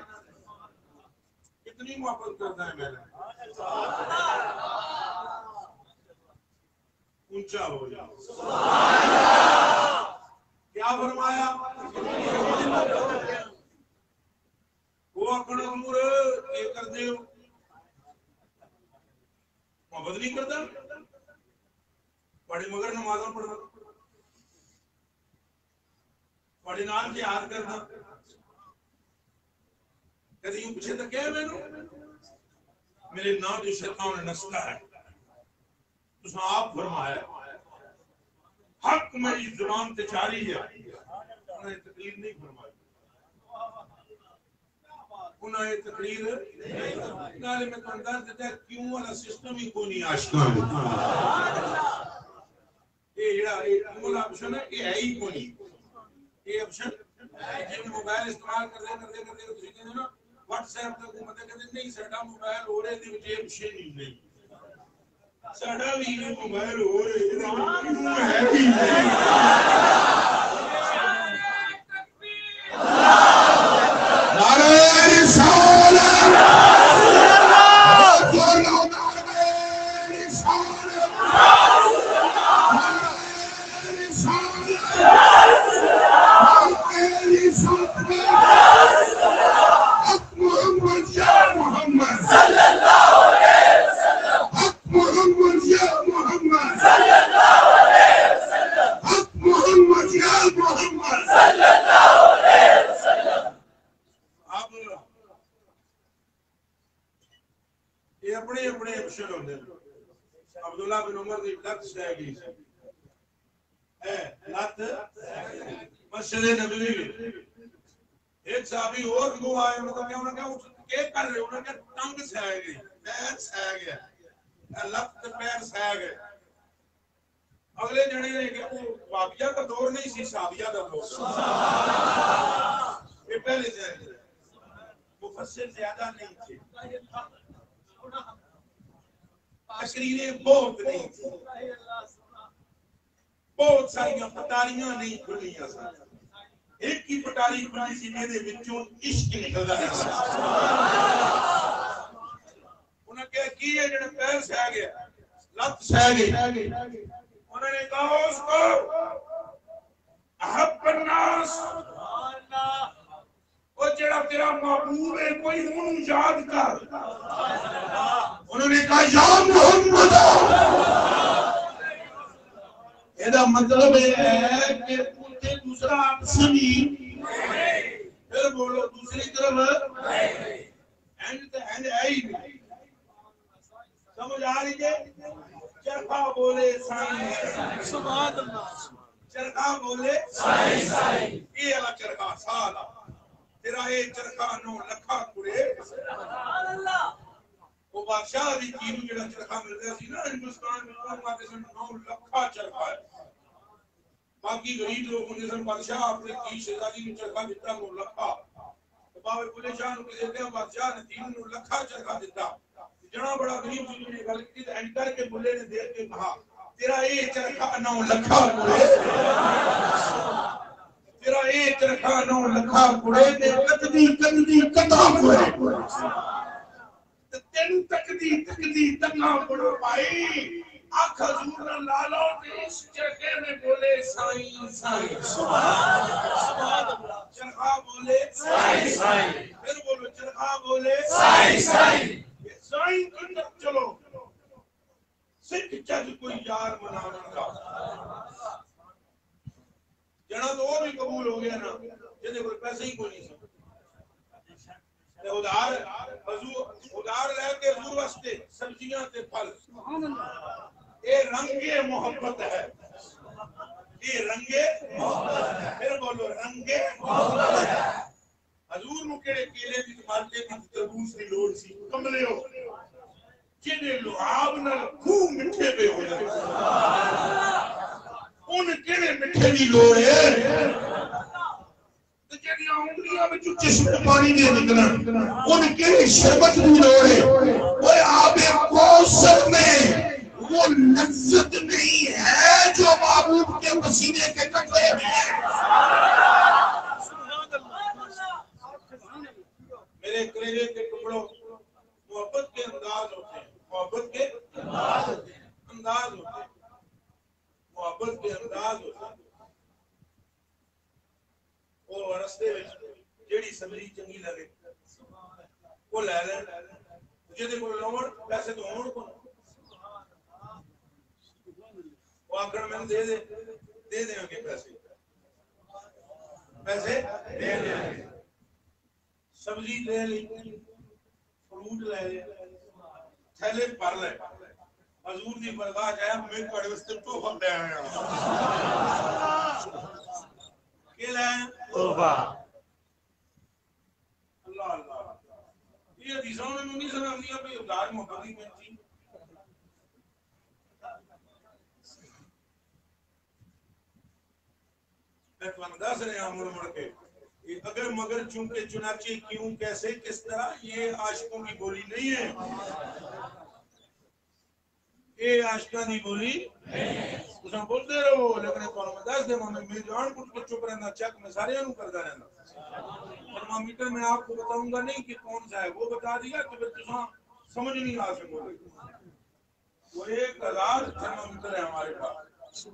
کتنی محبت کرتا ہے میرے اونچا ہو جا. کیا فرمایا وہ اپنا امور یہ کر دے محبت نہیں کرتا بڑے مگر نمازاں پڑھنا بڑے نام جہاد کرنا کدی یوں پیچھے تک کہہ میں میرے نام جو شیطان نے نسلا ہے اس نے آپ فرمایا حق میری زبان تے جاری ہے. انہوں نے تقریر نہیں فرمائی انہوں نے تقریر نالے میں تو انداز دیتا ہے کیوں والا سسٹم ہی کو نہیں آشکا یہ جڑا کیوں والا آپشن ہے یہ ہے ہی کو نہیں. یہ آپشن جن موبائل استعمال کرتے کسی کہتے نا واٹس ایپ تک حکومت کہتے نہیں ساڈا موبائل ہو رہے دی وجہ آپشن ہی نہیں ساڈا بھی موبائل ہو رہے ہے ہی نہیں. عبداللہ بن عمر کی لت سہ گئی لت مسجد نبوی ایک صحابی اور کو آئے مطلب کیا انہوں نے کیا کر رہے انہوں نے کیا ٹنگ سہ گئی پیر سہ گیا لت پیر سہ گئے. اگلے جنے نے کہ وہ وابیہ کا دور نہیں سی صحابیہ کا دور یہ پہلے سے مفسر زیادہ نہیں تھے تقریریں بہت نہیں تھی بہت ساری پٹاریاں نہیں کھلیاں ایک ہی پٹاری کھلی سی میرے بچوں عشق نکلتا ہے. انہوں نے کی ہے جنہیں پیر سہ گیا لت سہ گئی انہوں نے کہا اس کو احب الناس وہ جڑا تیرا محبوب ہے کوئی انہوں یاد کر. انہوں نے کہا یا محمد یہ مطلب ہے کہ پوچھے دوسرا آپشن ہی پھر بولو دوسری طرف اینڈ ہے ہی نہیں. سمجھ آ رہی ہے چرخا بولے سائیں سبحان اللہ چرخا بولے سائیں سائیں یہ اللہ چرخا سالا تیرا اے چرخا نو لکھا کڑے سبحان اللہ. وہ بادشاہ بھی چیزوں جڑا چرخا مل رہا سی نا ہندوستان میں لوگ آتے سن 9 لکھا چرخا ہے. باقی غریب لوگ ہونے سن بادشاہ اپنے کی شہزادی میں چرخا دیتا 9 لکھا. تو بابے بلے شاہ نے کہتے ہیں بادشاہ نے 3 لکھا چرخا دیتا. جنا بڑا غریب جی نے گل کی اینڈ کر کے بلے نے دیر کے کہا تیرا اے چرخا 9 لکھا کڑے تیرا اے چرخا 9 لکھا کڑے تے کدی کتا کڑے تین تکدی تکا پڑو بھائی آنکھ حضور نہ لالو تے اس چرخے میں بولے سائیں سائیں سبحان اللہ چرخا بولے سائیں سائیں پھر بولو چرخا بولے سائیں سائیں سائیں اندر چلو سکھ چج کوئی یار منانا کا جنا تو وہ بھی قبول ہو گیا نا جہدے کول پیسے ہی کوئی نہیں سن ادھار لے کے حضور واسطے سبزیاں تے پھل اے رنگ محبت ہے یہ رنگ محبت ہے پھر بولو رنگ محبت ہے حضور نو کیڑے کیلے دی مالٹے دی تربوز دی لوڑ سی کملے ہو جنے لعاب نال خوب مٹھے پہ ہو جائے ان کیڑے مٹھے دی لوڑ ہے جڑیاں انگلیاں وچ چشمے پانی دے نکلن ان کیڑے شربت دی لوڑ ہے اوے آب کوثر میں وہ لذت نہیں ہے جو محبوب کے پسینے کے قطرے میں میرے کلیجے کے ٹکڑوں محبت کے انداز ہوتے ہیں محبت کے انداز ہوتے ہیں محبت کے انداز ہوتے ہیں وہ رستے وچ جیڑی سبزی چنگی لگے وہ لے لے جے کوئی لوڑ پیسے تو ہون کو وہ اگر میں دے دیں گے پیسے دے دیں گے سبزی لے لی فروٹ لے لے تھیلے پر لے حضور دی برگاہ جایا میں تواڈے واسطے تحفہ لے آیا کہ لے تحفہ اللہ اللہ یہ حدیثوں میں نہیں سمجھنی کہ ادھار محبت کی بنتی میں تمہیں دس رہے ہیں مڑ مڑ کے اگر مگر چونکہ چنانچہ کیوں کیسے کس طرح یہ عاشقوں کی بولی نہیں ہے یہ عاشقوں کی بولی تساں بولتے رہو لیکن تمہیں دس دے میں جان کچھ کے چپ رہنا چیک میں سارے انہوں کرتا رہنا تھرمامیٹر میں آپ کو بتاؤں گا نہیں کہ کون سا ہے وہ بتا دیا تو پھر تساں سمجھ نہیں آ سکو گے وہ 1000 تھرمامیٹر ہے ہمارے پاس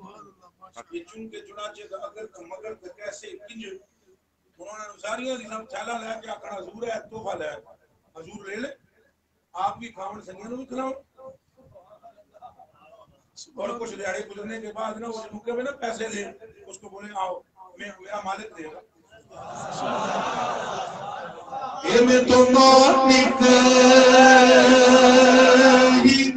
یہ چونکہ چنانچہ اگر مگر کیسے کنج انہوں نے ساریاں دینا چالا لے کے آکھنا حضور ہے تحفہ لے حضور لے لے آپ بھی کھاون سنگیاں بھی کھلاؤ اور کچھ دیہڑے گزرنے کے بعد نا اس موقع میں نا پیسے دے اس کو بولے آؤ میرا مالک دے گا یہ میں تو مالک ہی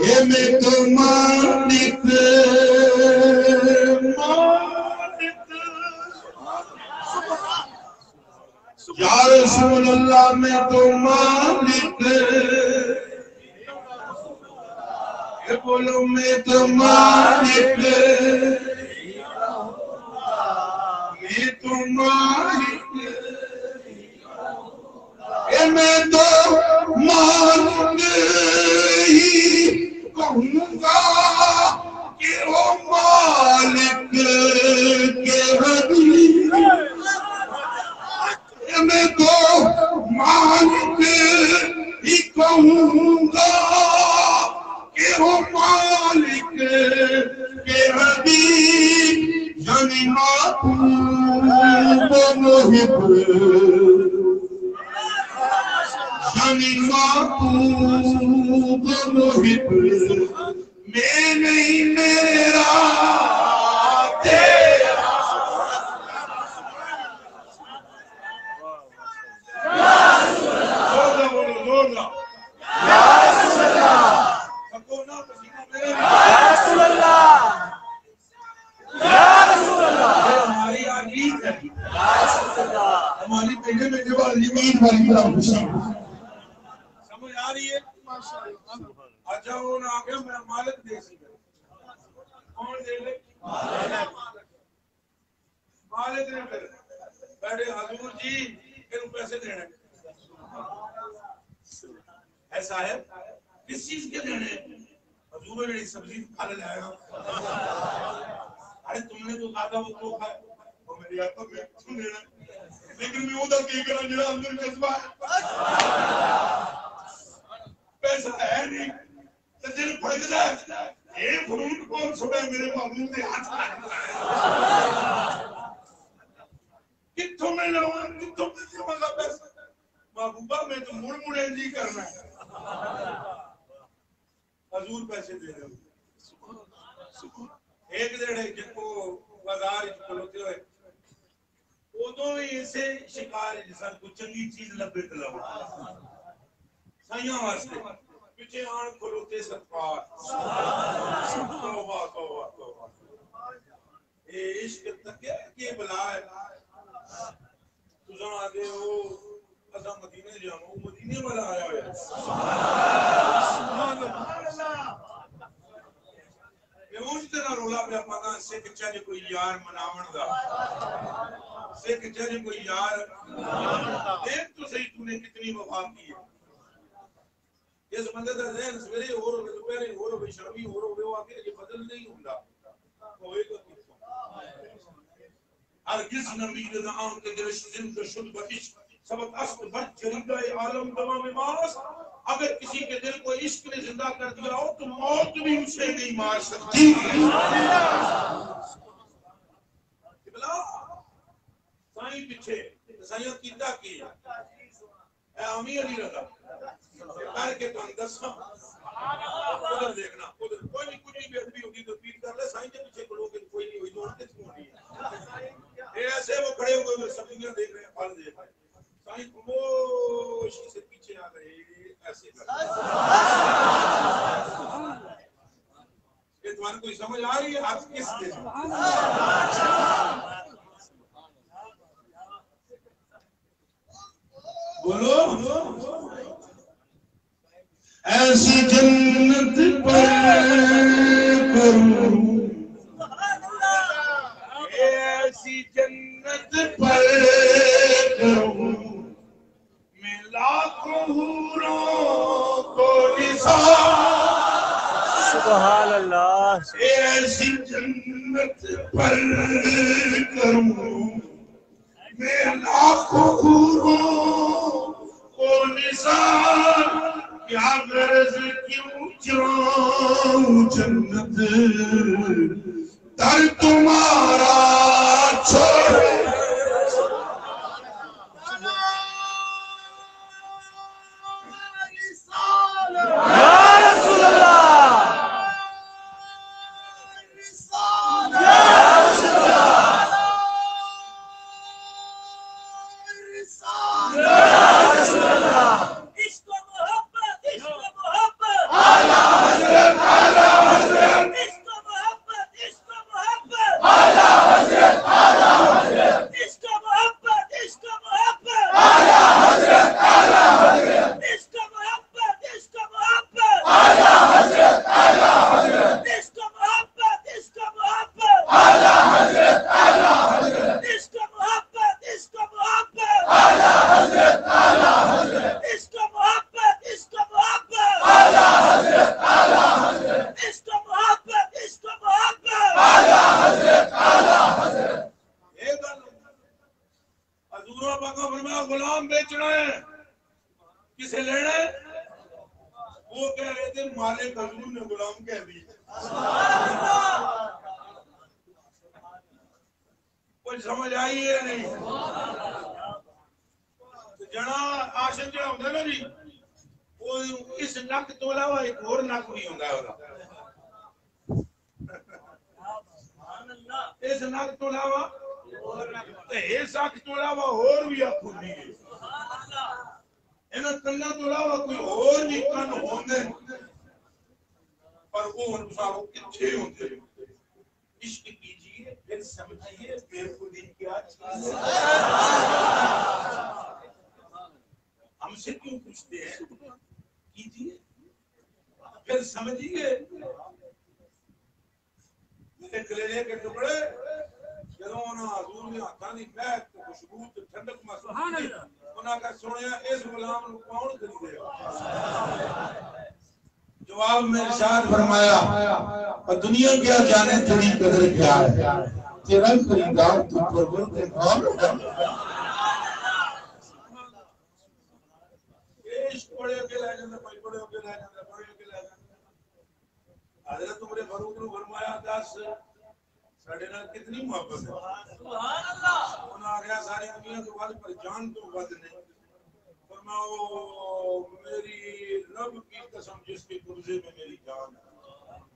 اے میں تو مالک یا رسول اللہ میں تو مالک اے بولو میں تو مالک میں تو مالک اے میں تو مالک ہی کہوں گا کہ وہ مالک کے حبیب میں تو مالک ہی کہوں گا کہ وہ مالک کے حبیب یعنی محبوب و محب یعنی محبوب و محب میں نہیں میرا تیرا ہماری پہلے میں جب علیمین والی طرح خوشی سمجھ آ رہی ہے اچھا وہ نہ آگیا میں مالک دے سی کون دے لے مالک نے پھر بیٹھے حضور جی انہوں پیسے دینے ایسا ہے کس چیز کے دینے حضور نے سبزی کھا لے آیا ارے تم نے تو کہا تھا وہ تو کھائے وہ میری آتا میں سن لینا لیکن میں ادھر کی کرا جڑا اندر جذبہ ہے پیسہ ہے نہیں تو دل پھڑک جائے یہ فروٹ کون چھوڑے میرے محبوب نے ہاتھ لگتا ہے کتوں میں لوں کتوں میں دیوں گا پیسہ محبوبہ میں تو مڑ مڑے نہیں کرنا ہے حضور پیسے دے رہے ہو ایک دیڑے جن کو بازار کھلوتے ہوئے ادو بھی اسے شکار جیسا کوئی چنگی چیز لبے تلاو سائیاں واسطے پیچھے آن کھلوتے ستپار توبہ توبہ توبہ اے عشق تکیا کہ بلا ہے تجھا آگے ہو اسا مدینے جاؤں مدینے والا آیا ہویا سبحان اللہ یہ اونج تیرا رولا پہ پانا سکھ چاہے کوئی یار مناون دا سکھ چاہے کوئی یار دیکھ تو صحیح تو نے کتنی وفا کی ہے اس بندے دا ذہن سویرے اور ہوئے دوپہرے اور ہوئے شامی اور ہوئے وہ آگے یہ بدل نہیں ہوندا ہوئے گا ہرگز نبی دا آن کے دلش زندہ شد بعشق سبق عشق بچ جریدہ عالم دوام ماس اگر کسی کے دل کو عشق نے زندہ کر دیا ہو تو موت بھی اسے نہیں مار سکتی بلا سائیں پیچھے سائیں کیتا کی اے امیر علی رضا کر کے تو اندسا ادھر دیکھنا ادھر کوئی نہیں کچھ بھی ادبی ہوگی تو پیر کر لے سائیں کے پیچھے کھڑو کہ کوئی نہیں ہوئی دوڑ کے چھوڑ رہی ہے ایسے وہ کھڑے ہوئے سبزیاں دیکھ رہے ہیں پھل دیکھ رہے ہیں سائیں خاموشی سے پیچھے آ گئے ایسے کر یہ تمہارے کوئی سمجھ آ رہی ہے آپ کس کے بولو ایسی جنت پر کروں ایسی جنت پر کروں میں لاکھوں حوروں کو نثار سبحان اللہ ایسی جنت پر کروں میں لاکھوں حوروں کو نثار کیا غرض کیوں جاؤں جنت در تمہارا چھوڑے ہم سے کیوں پوچھتے ہیں کیجئے پھر سمجھیے میرے کلیجے کے ٹکڑے جدوں انہاں حضور نے ہاتھاں دی مہک تے خوشبو تے ٹھنڈک محسوس کی انہاں کا سنیا اس غلام نو کون خریدے گا جواب میں ارشاد فرمایا اور دنیا کیا جانے تیری قدر کیا ہے تیرا خریدار تو پروردگار بڑے کے لے جاندے بھائی بڑے کے لے جاندے بڑے کے لے جاندے حضرت عمر فاروق نے فرمایا 10 ساڈے نال کتنی محبت ہے سبحان اللہ انہاں آکھیا ساری دنیا تو ود پر جان تو ود نہیں فرماؤ میری رب کی قسم جس کے قبضے میں میری جان ایمان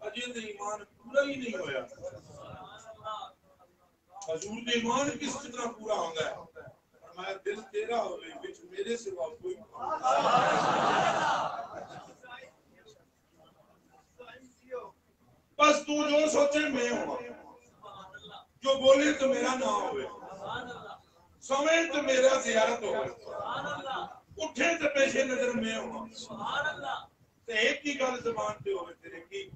اجے تے ایمان پورا ہی نہیں ہویا حضور دے ایمان کس طرح پورا ہوندا ہے فرمایا دل تیرا ہوے وچ میرے سوا کوئی بس تو جو سوچے میں ہوں جو بولے تو میرا نام ہوئے سمجھ تو میرا زیارت ہوئے اٹھے تو پیش نظر میں ہوں تو ایک کی گل زبان پہ ہوئے تیرے کی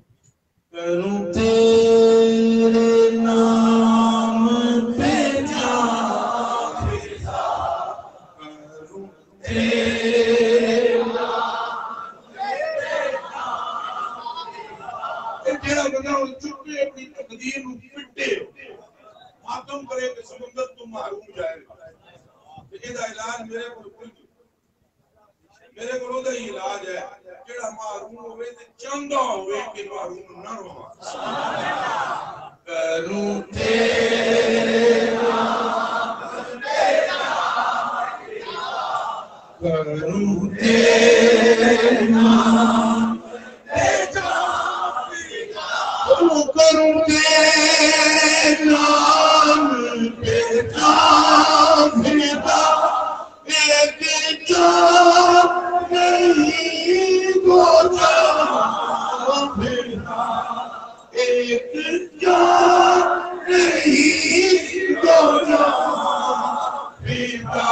کروں تیرے نام پہ جان کروں تیرے جیڑا بندہ ان چکے اپنی تقدیر نو پٹے ماتم کرے کہ سمندر تو محروم جائے گا یہ دا علاج میرے کو کوئی نہیں میرے کو دا علاج ہے جیڑا محروم ہوئے تے چاہندا ہوئے کہ محروم نہ رہا کروں تیرے نام پہ کروں تیرے نام پہ کروں تیرے نام پہ کافرہ ایک جان نہیں دو جان ایک جان نہیں دو جان پیتا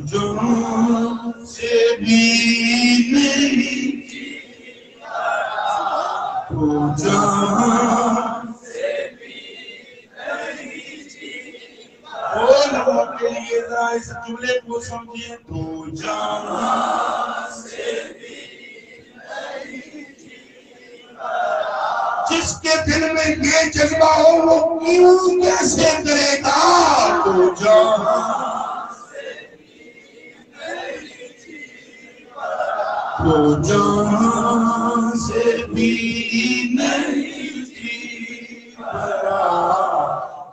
جان سے بھی نہیں تو جان سے بھی نہیں بولو کے لیے ذرا اس جملے کو سمجھیں تو جان سے بھی نہیں جس کے دل میں یہ جذبہ ہو وہ کیوں کیسے کرے گا تو جان سے بھی نہیں تو جان سے بھی نہیں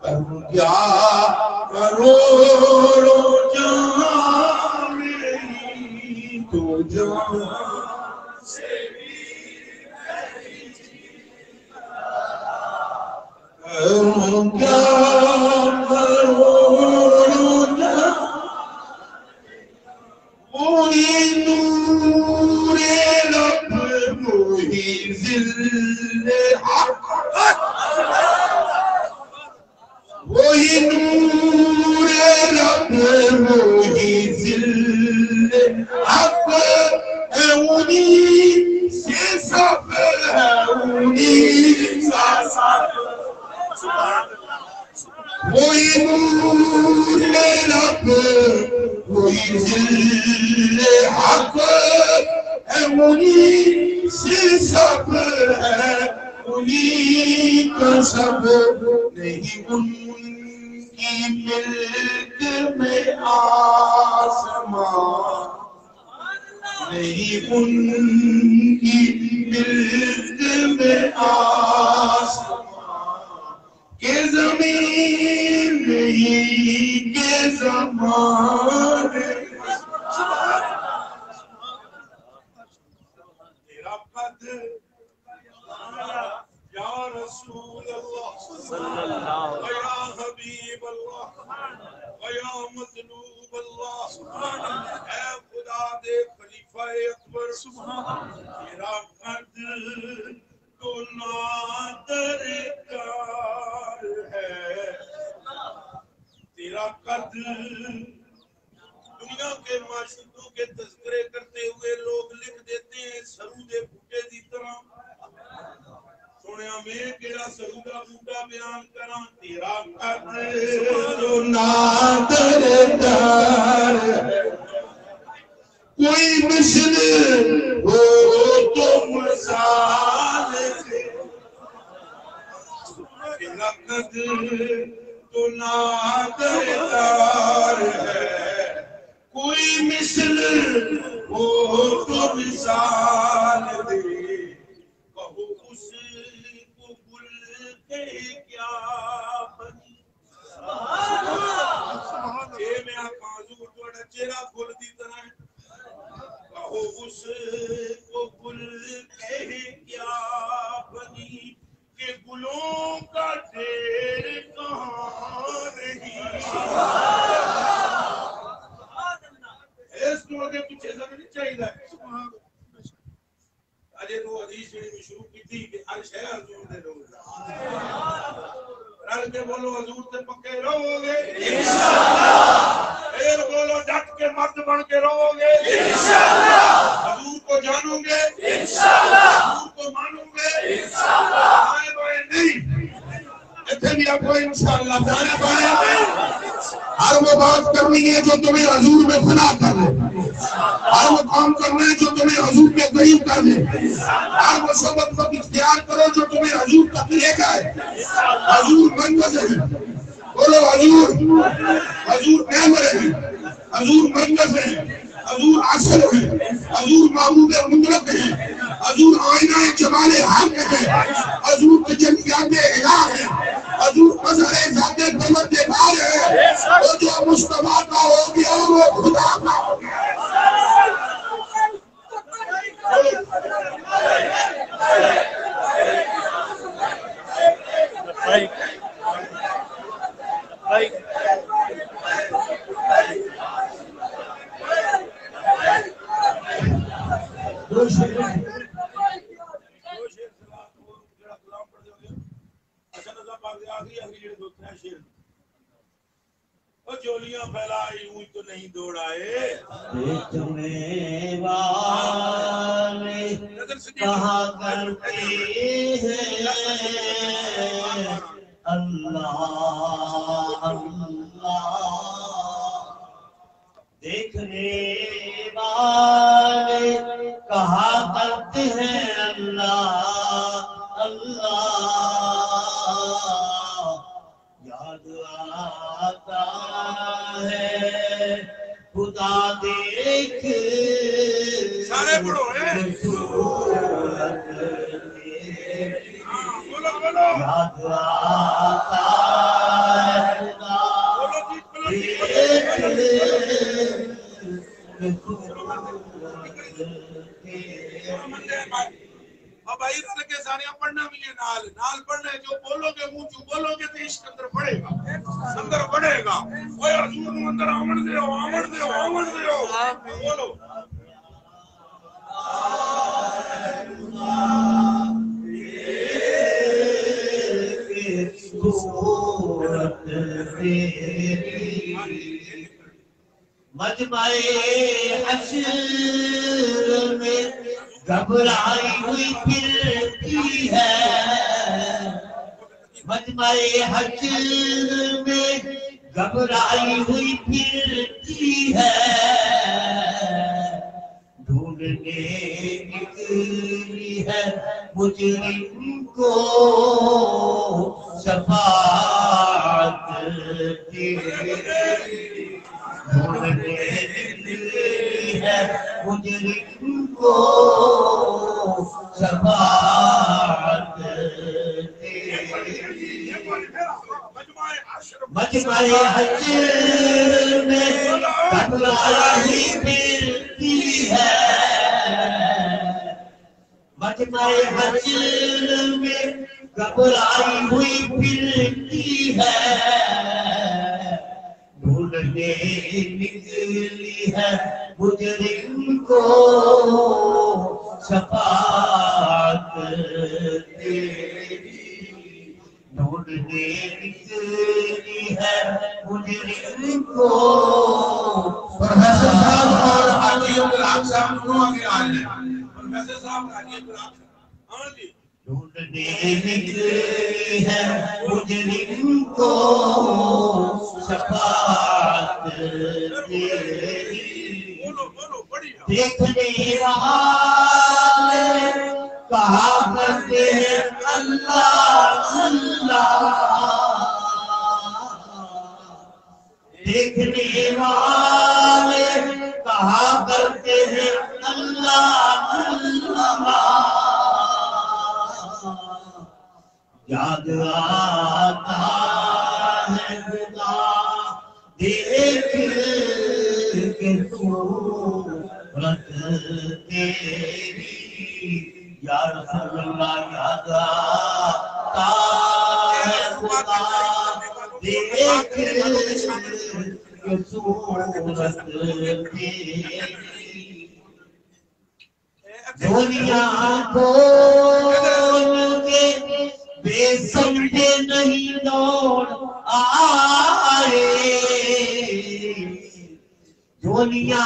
کروں کیا کروڑوں جان نہیں تو جان سے بھی نہیں کروں کیا کروڑوں جان وہی نور رب وہی ذل حق وہی نور رب وہی ذل حق ہے انہیں سے سب ہے انہیں سے سب وہی نور رب وہی ذل حق ہے انہیں سے سب ہے انہیں کا سب نہیں ان کی ملک میں آسمان نہیں ان کی ملک میں آسمان کہ زمین نہیں کہ زمان تیرا قدر یا رسول اللہ صلی اللہ یا حبیب اللہ یا مطلوب اللہ اے خدا دے خلیفہ اکبر تیرا قدر تو نادرکار ہے تیرا قدر دنیا کے معشوقوں کے تذکرے کرتے ہوئے لوگ لکھ دیتے ہیں سرودے بوٹے دی طرح سنیا میں کیڑا سرودا بوٹا بیان کراں تیرا قدر جو نادرکار ہے کوئی مثل ہو تو مثال تیرا قدر تو نادرکار ہے کوئی مثل ہو تو مثال دے کہو اس کو گل کے کیا بنی اے میں آقا حضور توڑا چہرہ گل دی طرح کہو اس کو گل کے اجے تو حدیث جڑی شروع کیتی کہ عرش ہے حضور دے لوگ رل کے بولو حضور تے پکے رہو گے انشاءاللہ پھر بولو ڈٹ کے مرد بن کے رہو گے انشاءاللہ حضور کو جانو گے انشاءاللہ حضور کو مانو گے انشاءاللہ نہیں اتنے بھی آپ کو انشاءاللہ جانا پڑے ہر وہ بات کرنی ہے جو تمہیں حضور میں فنا کر دے ہر وہ کام کرنا ہے جو تمہیں حضور میں قریب کر دے ہر وہ سبب کو اختیار کرو جو تمہیں حضور تک لے جائے حضور منگز ہے بولو حضور حضور نعمر ہے حضور منگز ہے حضور عصر ہے حضور معبود مطلق ہے حضور آئینہ جمال حق ہے حضور تجلیات الہ ہے حضور مظہر ذات پروردگار ہے وہ جو مصطفیٰ کا ہو گیا وہ خدا کا ہو گیا جولیاں پھیلائی ہوئی تو نہیں دوڑائے دیکھنے والے کہا کرتے ہیں اللہ اللہ دیکھنے والے کہا کرتے ہیں اللہ اللہ یاد آتا ہے خدا دیکھ سارے پڑھو بولو یاد آتا ہے خدا اب آئی رل کے سارے پڑھنا بھی ہے نال پڑھنا ہے جو بولو گے منہ جو بولو گے تو عشق اندر پڑے گا اندر پڑے گا اوے حضور نو اندر آمن دیو بولو مجمع حشر میں گھبرائی ہوئی پھرتی ہے مجمع حشر میں گھبرائی ہوئی پھرتی ہے ڈھونڈنے نکلی ہے مجرم کو شفاعت تیری ڈھونڈنے نکلی ہے مجرم کو شفاعت تیری مجمع حشر میں گھبرائی پھرتی ہے مجمع حشر میں گھبرائی ہوئی پھرتی ہے ڈھونڈنے نکلی ہے مجرم کو شفاعت تیری ڈھونڈنے نکلی ہے مجرم کو پروفیسر صاحب اور حاجی الحق صاحب کو آگے آئے پروفیسر صاحب حاجی الحق ہاں جی ڈھونڈنے نکلی ہے مجرم کو شفاعت تیری بولو بڑھیا دیکھنے والے کہا کرتے ہیں اللہ اللہ دیکھنے والے کہا کرتے ہیں اللہ اللہ یاد آتا ہے خدا دیکھ کے صورت تیری یا رسول اللہ یاد آتا ہے خدا دیکھ کے صورت تیری دنیا بول کے بے سمجھے نہیں دوڑ آئے دنیا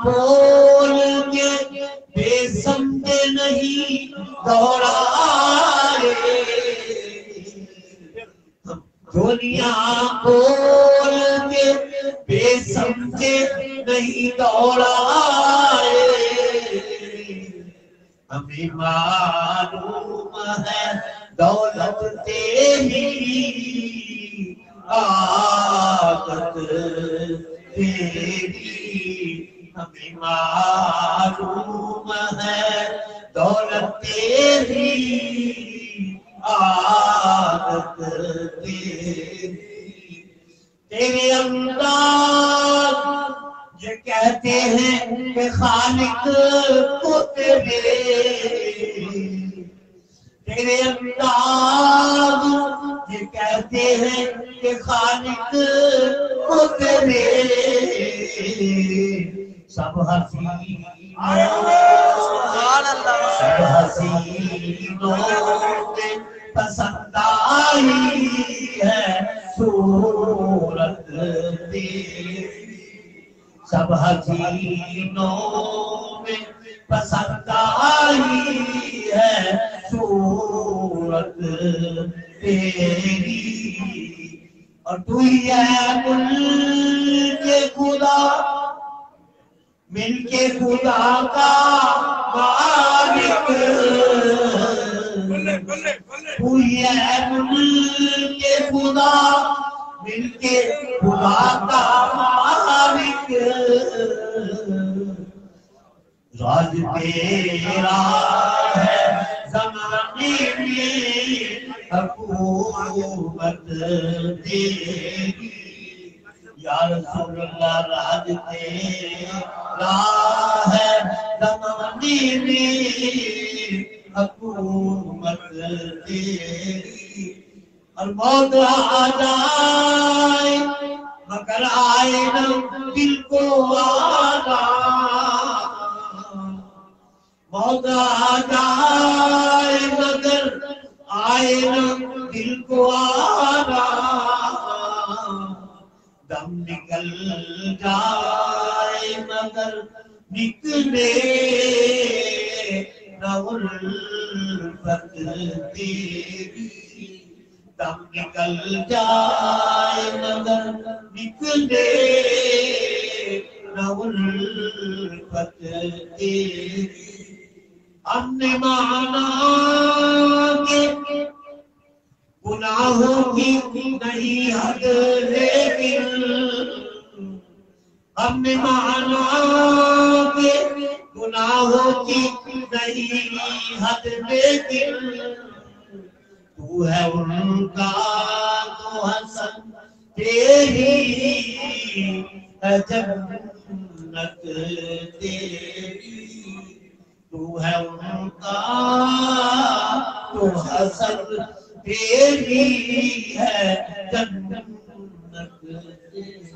بول کے بے سمجھے نہیں دوڑائے دنیا بول کے بے سمجھے نہیں دوڑائے ہمیں معلوم ہے دولت تیری عادت تیری ہمیں معلوم ہے دولت تیری عادت تیری تیرے انداز یہ کہتے ہیں کہ خالق کو تیرے انداز یہ کہتے ہیں کہ خالق کو تیرے سب حسینوں میں پسند آئی ہے صورت تیری سب حسینوں میں پسند آئی ہے صورت تیری اور تو ہی ہے ملک خدا مل کے خدا کا مالک تو ہی ہے ملک خدا مل کے خدا کا مالک راج تیرا ہے زمانے میں حکومت تیری یا رسول اللہ راج تیرا ہے زمانے میں حکومت تیری اور موت آ جائے مگر آئے نہ دل کو آنا موت آ جائے مگر آئے نہ دل کو آنا دم نکل جائے مگر نکلے نہ الفت تیری دم نکل جائے مگر نکلے نہ الفت تیری ہم نے مانا کہ گناہوں کی نہیں حد لیکن ہم نے مانا کہ گناہوں کی نہیں حد لیکن تو ہے ان کا تو حسن تیری ہے جنت تیری تو ہے ان کا تو حسن تیری ہے جنت تیری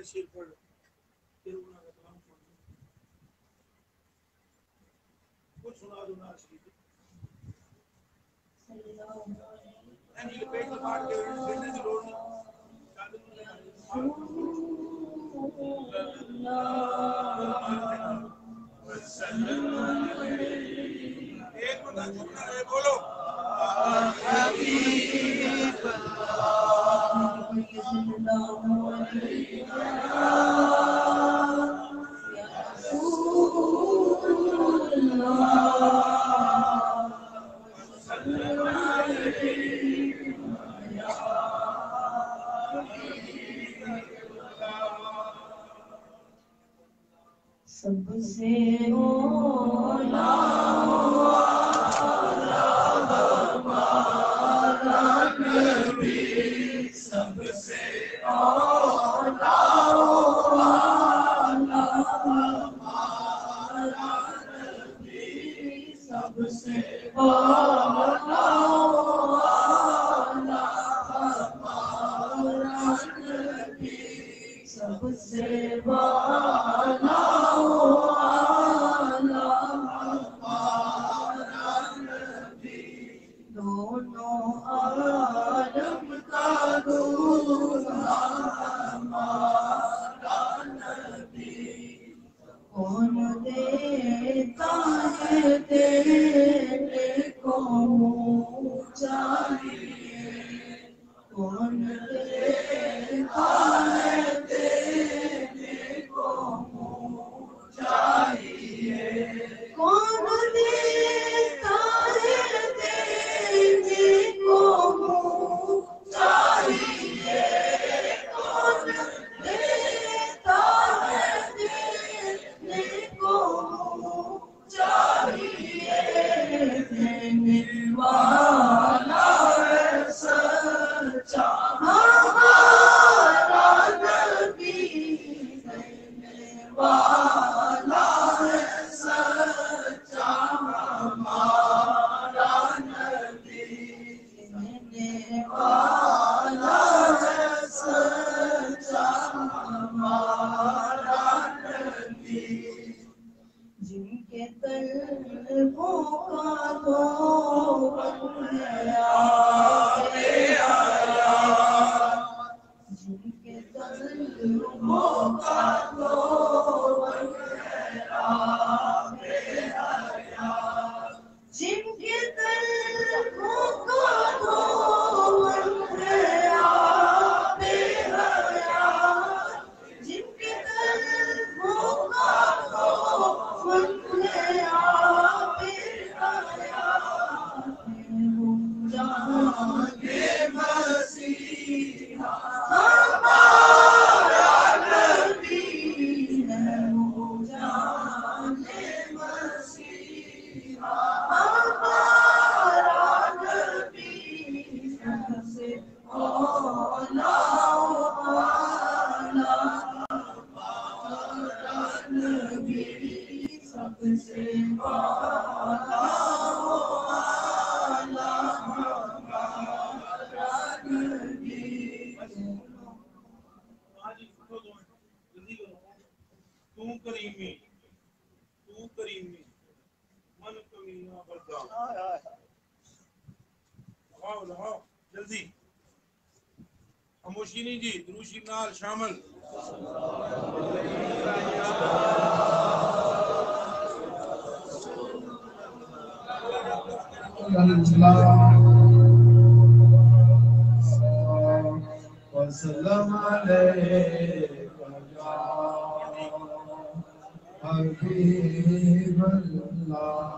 شیر پڑھ پھر انہوں نے کلام کچھ سنا دو نا شریف نہیں یہ پیج پاٹ کے دینے کی لوڑ نہیں ایک بندہ چھپنا رہے بولو سب سے اولا سب سے اولا سب سے والا دونوں عالم کا دولہا ہمارا نبی کون دیتا ہے دینے کو منہ چاہیے کون دیتا ہے دینے کو منہ چاہیے کون دیتا ہے دینے کو منہ چاہیے کون دیتا ہے دینے کو منہ چاہیے دینے والا ہے سچا ہمارا نبی دینے والا ہے سچا ہمارا نبی دینے والا ہے سچا ہمارا نبی جن کے قلبوں کا دھوکہ ہے آب حیات جن کے قلبوں کا دھوکہ ہے آب حیات جن کے قلبوں کا دھوکہ ہے آب حیات جن کے قلبوں کا دھوکہ ہے آب حیات وہ جہاں کے مسیحا ہمارا نبی ہے وہ جہاں کے مسیحا ہمارا نبی سب سے اولا والا ہمارا نبی سب سے اولا والا ہمارا نبی تو کریمی من کمینا بردار لہاؤ جلدی خاموشی نہیں جی دروشی نال شامل وسلم علیک یا حبیب اللہ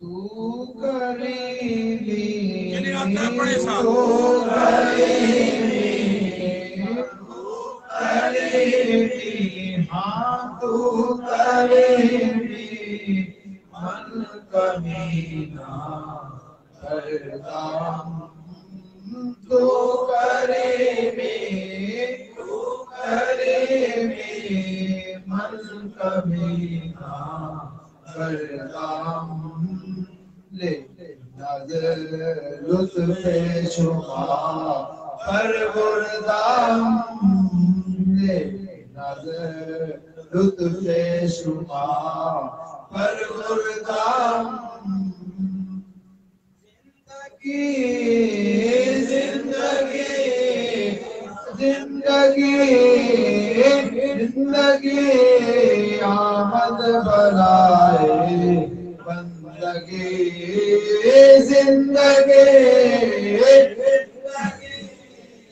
تو کریمی چلے آتا ہے پڑے ساتھ تو کریمی ہاں تو کریمی من کمینہ کردام تو کریمی من کمینہ کردام لے نظر لطف شما پر بردام لے نظر لطف شما پر بردام زندگی آمد بلائے بندگی زندگی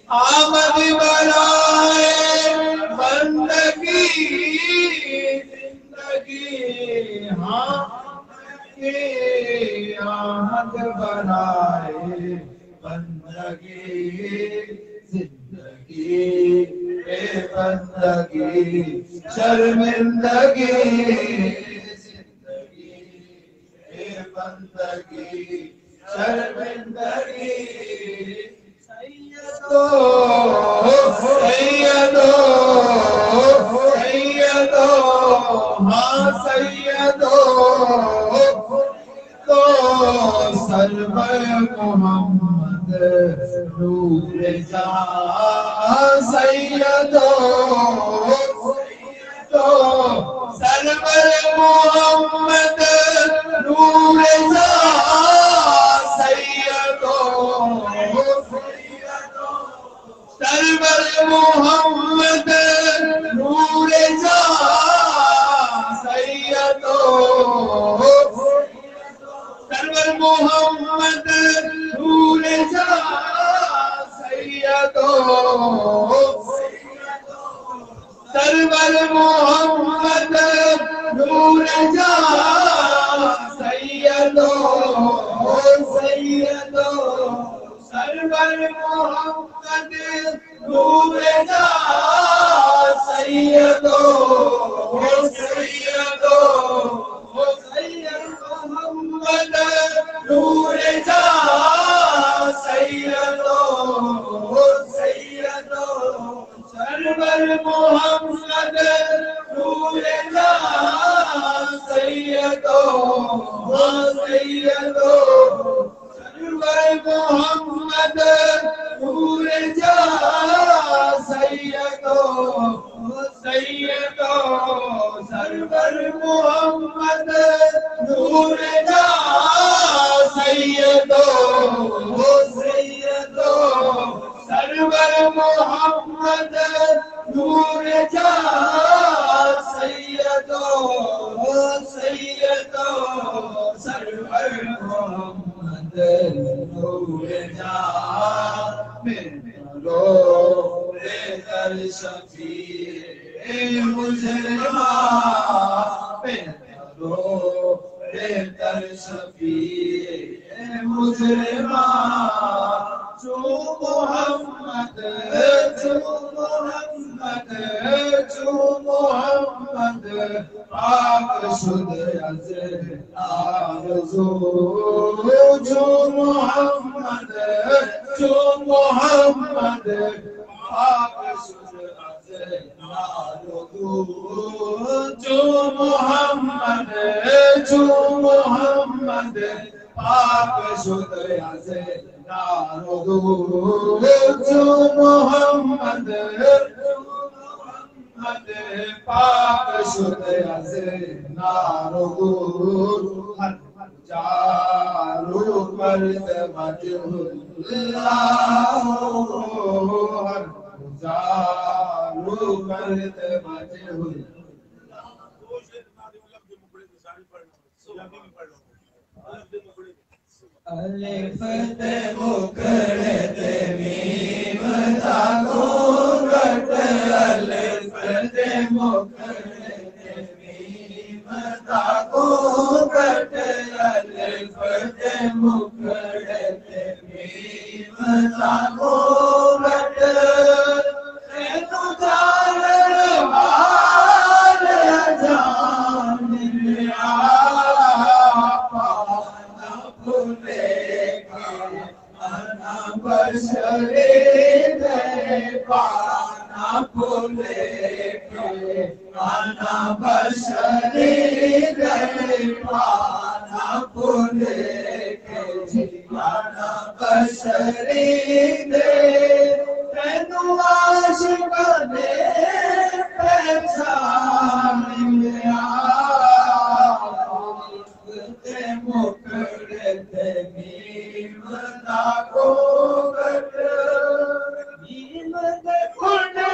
آمد بلائے بندگی زندگی ہاں آمد بلائے بندگی زندگی اے بندگی شرمندگی زندگی اے بندگی شرمندگی سیدو سیدو سیدو ہاں سیدو تو سرور محمد نور جہاں سرور محمد نور جہاں سیدو سرور محمد نور جہاں سیدو سرور محمد نور جہاں سیدو سرور محمد نور جہاں سیدو سیدو سرور محمد نور جہاں سیدو سیدو محمد نور جہاں سیدو سیدو سرور محمد نور جہاں سیدو سیدو سرور محمد نور جہاں سیدو سیدو سرور محمد نور جہاں سیدو سیدو سرور محمد نور جہاں سیدو سیدو سرور محمد نور جہاں رو در شفیع مجرمان رو در شفیع مجرمان جو محمد جو محمد جو محمد پاک شد از آرزو جو محمد جو محمد پاک شد از آرزو جو محمد جو محمد پاک شد از آرزو جو محمد پاک شد از آرزو ہر جارو مرد مجہول ہر جارو مرد مجہول الف تے مکڑتے میم تا کو کٹ الف تے مکڑتے میم تا کو کٹ الف تے مکڑتے میم تا کو کٹ تو جان وال جان لیا بشری دے پانا بھولے کے پانا بشری دے پانا بھولے کے پانا بشری دے تینو عاشق نے پہچان لیا تے مکڑتے میم تا کو کٹ میم تے کھڑے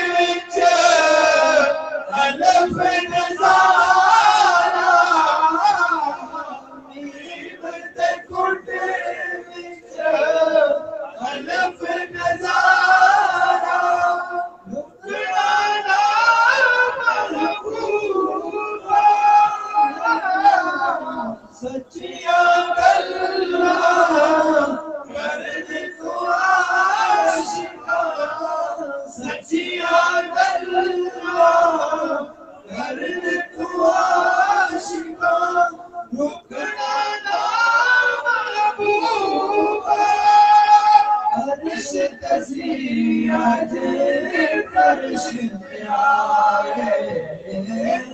وچ الف نظارہ میم تے کھڑے وچ الف نظارہ مکڑانا محبوبہ سچیاں گلاں کرد تو عاشقاں سچیاں گلاں کرد تو عاشقاں مکڑانا محبوبہ عرش تسی آج فرش تے آئے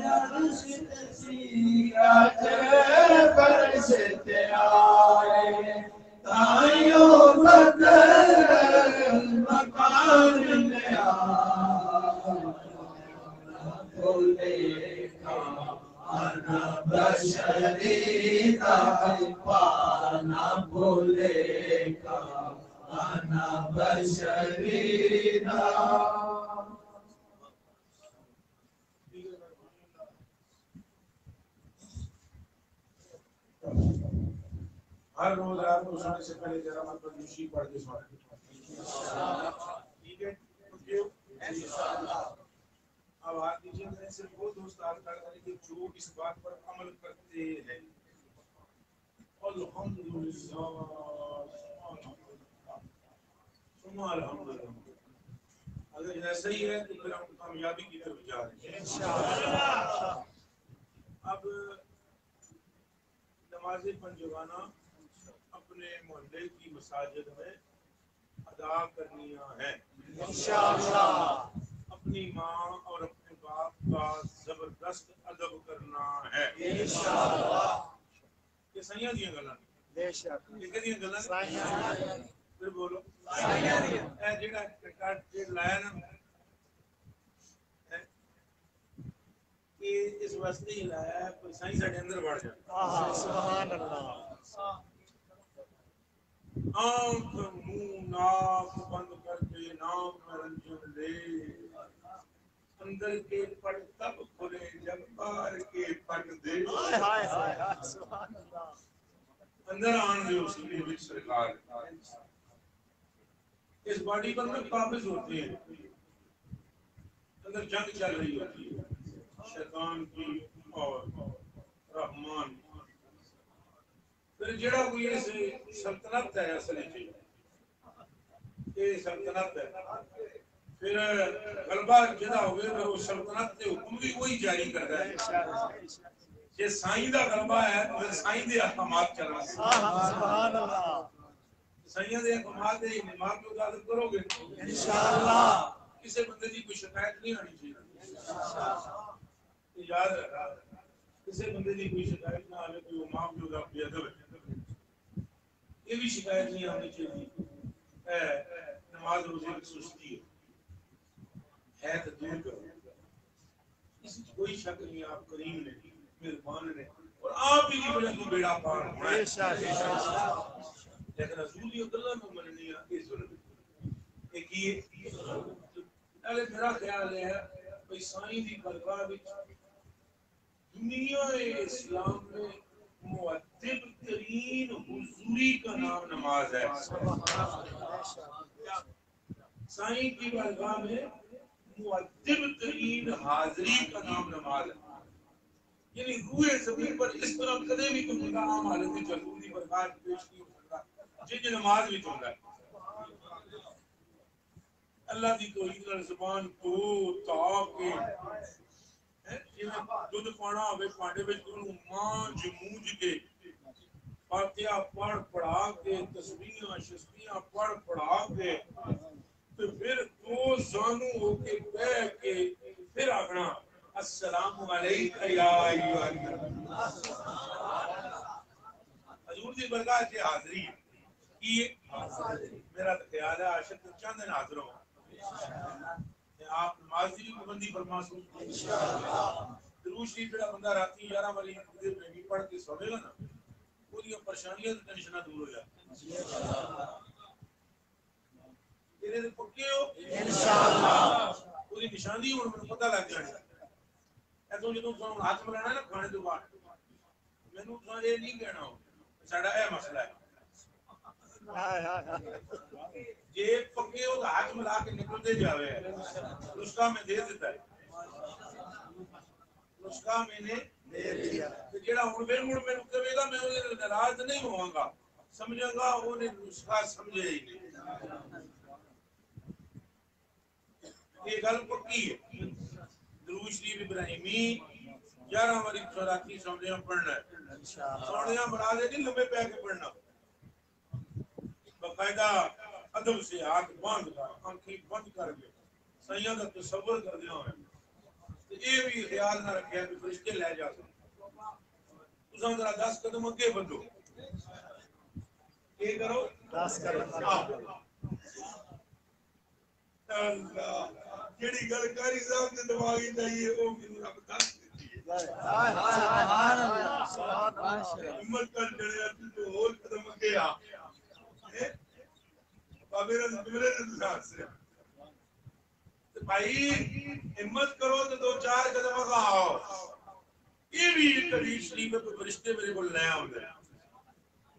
عرش تسی آج فرش تے آئے تائیوں بدل مکان ہر روز رات کو سونے سے پہلے ذرا مطلب دوشی پڑھ کے سونا ٹھیک ہے اب آپ دیجیے میں صرف وہ دوست آج کر رہے کہ جو اس بات پر عمل کرتے ہیں الحمدللہ ثم الحمدللہ اگر ایسا ہی ہے تو پھر ہم کامیابی کی طرف جا رہے ہیں انشاءاللہ اب نماز پنجگانہ اپنے محلے کی مساجد میں ادا کرنی ہے انشاءاللہ اپنی ماں اور اپنے باپ کا زبردست ادب کرنا ہے انشاءاللہ یہ سیاں دیاں گلاں بے شک یہ دیاں گلاں سیاں پھر بولو سیاں اے جڑا کٹ لایا نا کہ اس واسطے ہی لایا ہے کوئی سائیں ساڈے اندر بڑھ جائے سبحان اللہ آنکھ منہ ناک بند کر کے نام میں رنجن لے اندر کے پٹ تب کھلے جب باہر کے پٹ دے سبحان اللہ اندر آن دے اسی کے بچ سرکار اس باڈی پر میں قابض ہوتے ہیں اندر جنگ چل رہی ہوتی ہے شیطان کی اور رحمان پھر جڑا کوئی ایسے سلطنت ہے اصل جی یہ سلطنت ہے پھر غلبہ جدا ہوئے تو وہ سلطنت کے حکم بھی وہی جاری کرتا ہے یہ سائیں دا غلبہ ہے تو سائیں دے احکامات چلنا سبحان اللہ سائیں دے احکامات دے نماز کو عادت کرو گے انشاءاللہ کسی بندے کی کوئی شکایت نہیں آنی چاہیے یاد رکھا کسی بندے کی کوئی شکایت نہ آئے کہ وہ ماں جو دا بے ادب ہے یہ بھی شکایت نہیں آنی چاہیے نماز روزے کی سستی ہے تو دور کرو اس کوئی شک نہیں آپ کریم نے مہربان نے اور آپ ہی کی وجہ سے بیڑا پار ہونا ہے لیکن رسول یہ گلا میں مننی ہے یہ ظلم ایک یہ پہلے میرا خیال ہے بھائی سائیں دی بلکہ دنیا اسلام میں مؤدب ترین حضوری کا نام نماز ہے سائیں کی بارگاہ میں مؤدب ترین حاضری کا نام نماز ہے یعنی روح زمین پر اس طرح کدے بھی کوئی بندہ عام حالت میں چلو دی بارگاہ پیش نہیں ہو سکتا جن نماز بھی چل رہا ہے اللہ دی توحید زبان کو تا کے دودھ پانا ہوئے پانڈے بچ کروں مانج مونج کے فاتحہ پڑھ پڑھا کے تسبیحاں شسبیحاں پڑھ پڑھا کے تو پھر دو زانو ہو کے بیٹھ کے پھر آگنا السلام علیکم یا ایھا النبی حضور دی برگاہ سے حاضری کی میرا خیال ہے عاشق چند دن حاضر ہوں آپ نماز کی پابندی فرما سو درود شریف جڑا بندہ راتی 11 والی دے پہ پڑھ کے سوے گا نا پوری پریشانیاں تے ٹینشناں دور ہو جائے تیرے تے پکے ہو انشاءاللہ پوری نشانی ہن مینوں پتہ لگ جانی اے تو جدوں تساں ہاتھ ملانا نا کھانے تو بعد مینوں تساں اے نہیں کہنا ساڈا اے مسئلہ ہے جے پکے ہو ہاتھ ملا کے نکلتے جاوے نسخہ میں دے دیتا ہے نسخہ میں نے دے دیا جڑا ہن پھر مڑ میں کہے گا میں او ناراض نہیں ہوواں گا سمجھاں گا او نے نسخہ سمجھے ہی نہیں یہ گل پکی ہے درود شریف ابراہیمی 11 واری راتی سوندیاں پڑھنا ہے سوندیاں بنا دے نہیں لمبے پے کے پڑھنا باقاعدہ ادب سے ہاتھ باندھ کر آنکھیں بند کر کے سیاں کا تصور کر دیا ہے یہ بھی خیال نہ رکھے کہ فرشتے لے جا سکتے تساں ذرا 10 قدم اگے بڑھو یہ کرو 10 قدم اللہ جیڑی گل کاری صاحب نے دماغی چاہیے وہ میرے رب دس دیتی ہے سبحان اللہ سبحان اللہ ہمت کر جڑیا تو اور قدم اگے آ بابے میرے ساتھ سے بھائی ہمت کرو تو دو چار قدم آگے آؤ یہ بھی حدیث شریف ہے کوئی فرشتے میرے کو لے آؤندے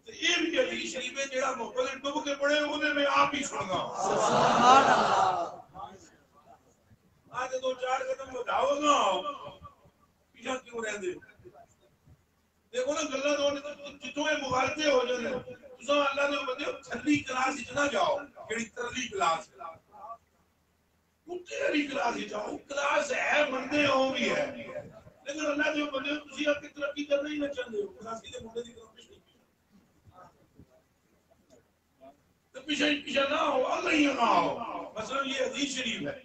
یہ بھی حدیث شریف ہے جڑا محبت ڈوب کے پڑے انہیں میں آپ ہی سنگا سبحان اللہ آج دو چار قدم بتاؤ گا پیچھا کیوں رہ دے دیکھو نا گلا دو جتوں یہ مغالطے ہو جاتے ہیں تساں اللہ نے بندے چھلی کلاس وچ نہ جاؤ جڑی ترلی کلاس اونچی والی کلاس وچ جاؤ کلاس ہے بندے ہو بھی ہے لیکن اللہ نے بندے تسی اپ ترقی کرنا ہی نہ چاہتے ہو کلاسی دے منڈے دی طرف نہیں تو پیچھے نہ ہو اللہ ہی نہ ہو مثلا یہ حدیث شریف ہے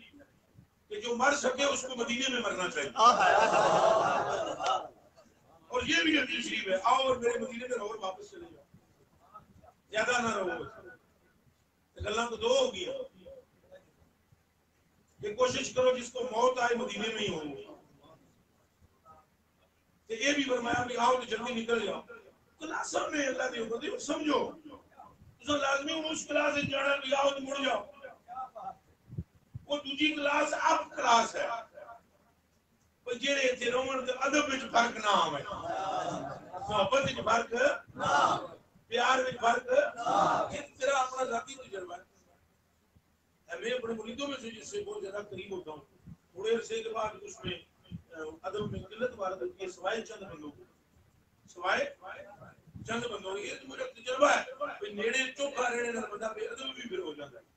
کہ جو مر سکے اس کو مدینے میں مرنا چاہیے اور یہ بھی حدیث شریف ہے آؤ اور میرے مدینے میں رہو اور واپس چلے جاؤ زیادہ نہ رہو گلاں تو دو ہو گیا یہ کوشش کرو جس کو موت آئے مدینے میں ہی ہو تو یہ بھی فرمایا کہ آؤ تو جلدی نکل جاؤ کلاسوں میں اللہ نے حکم دیا سمجھو تو لازمی اس کلاس سے جانا بھی آؤ تو مڑ جاؤ وہ دوسری کلاس اپ کلاس ہے وہ جڑے تے رومن تے ادب وچ فرق نہ آوے محبت وچ فرق نہ پیار وچ فرق نہ یہ تیرا اپنا ذاتی تجربہ ہے میں اپنے مریدوں میں سے جس سے بہت زیادہ قریب ہوتا ہوں تھوڑے عرصے کے بعد اس میں ادب میں قلت وارد ہوتی ہے سوائے چند بندوں کو سوائے چند بندوں یہ میرا تجربہ ہے کہ نیڑے چوکھا رہنے کا بندہ بے ادب بھی پھر ہو جاتا ہے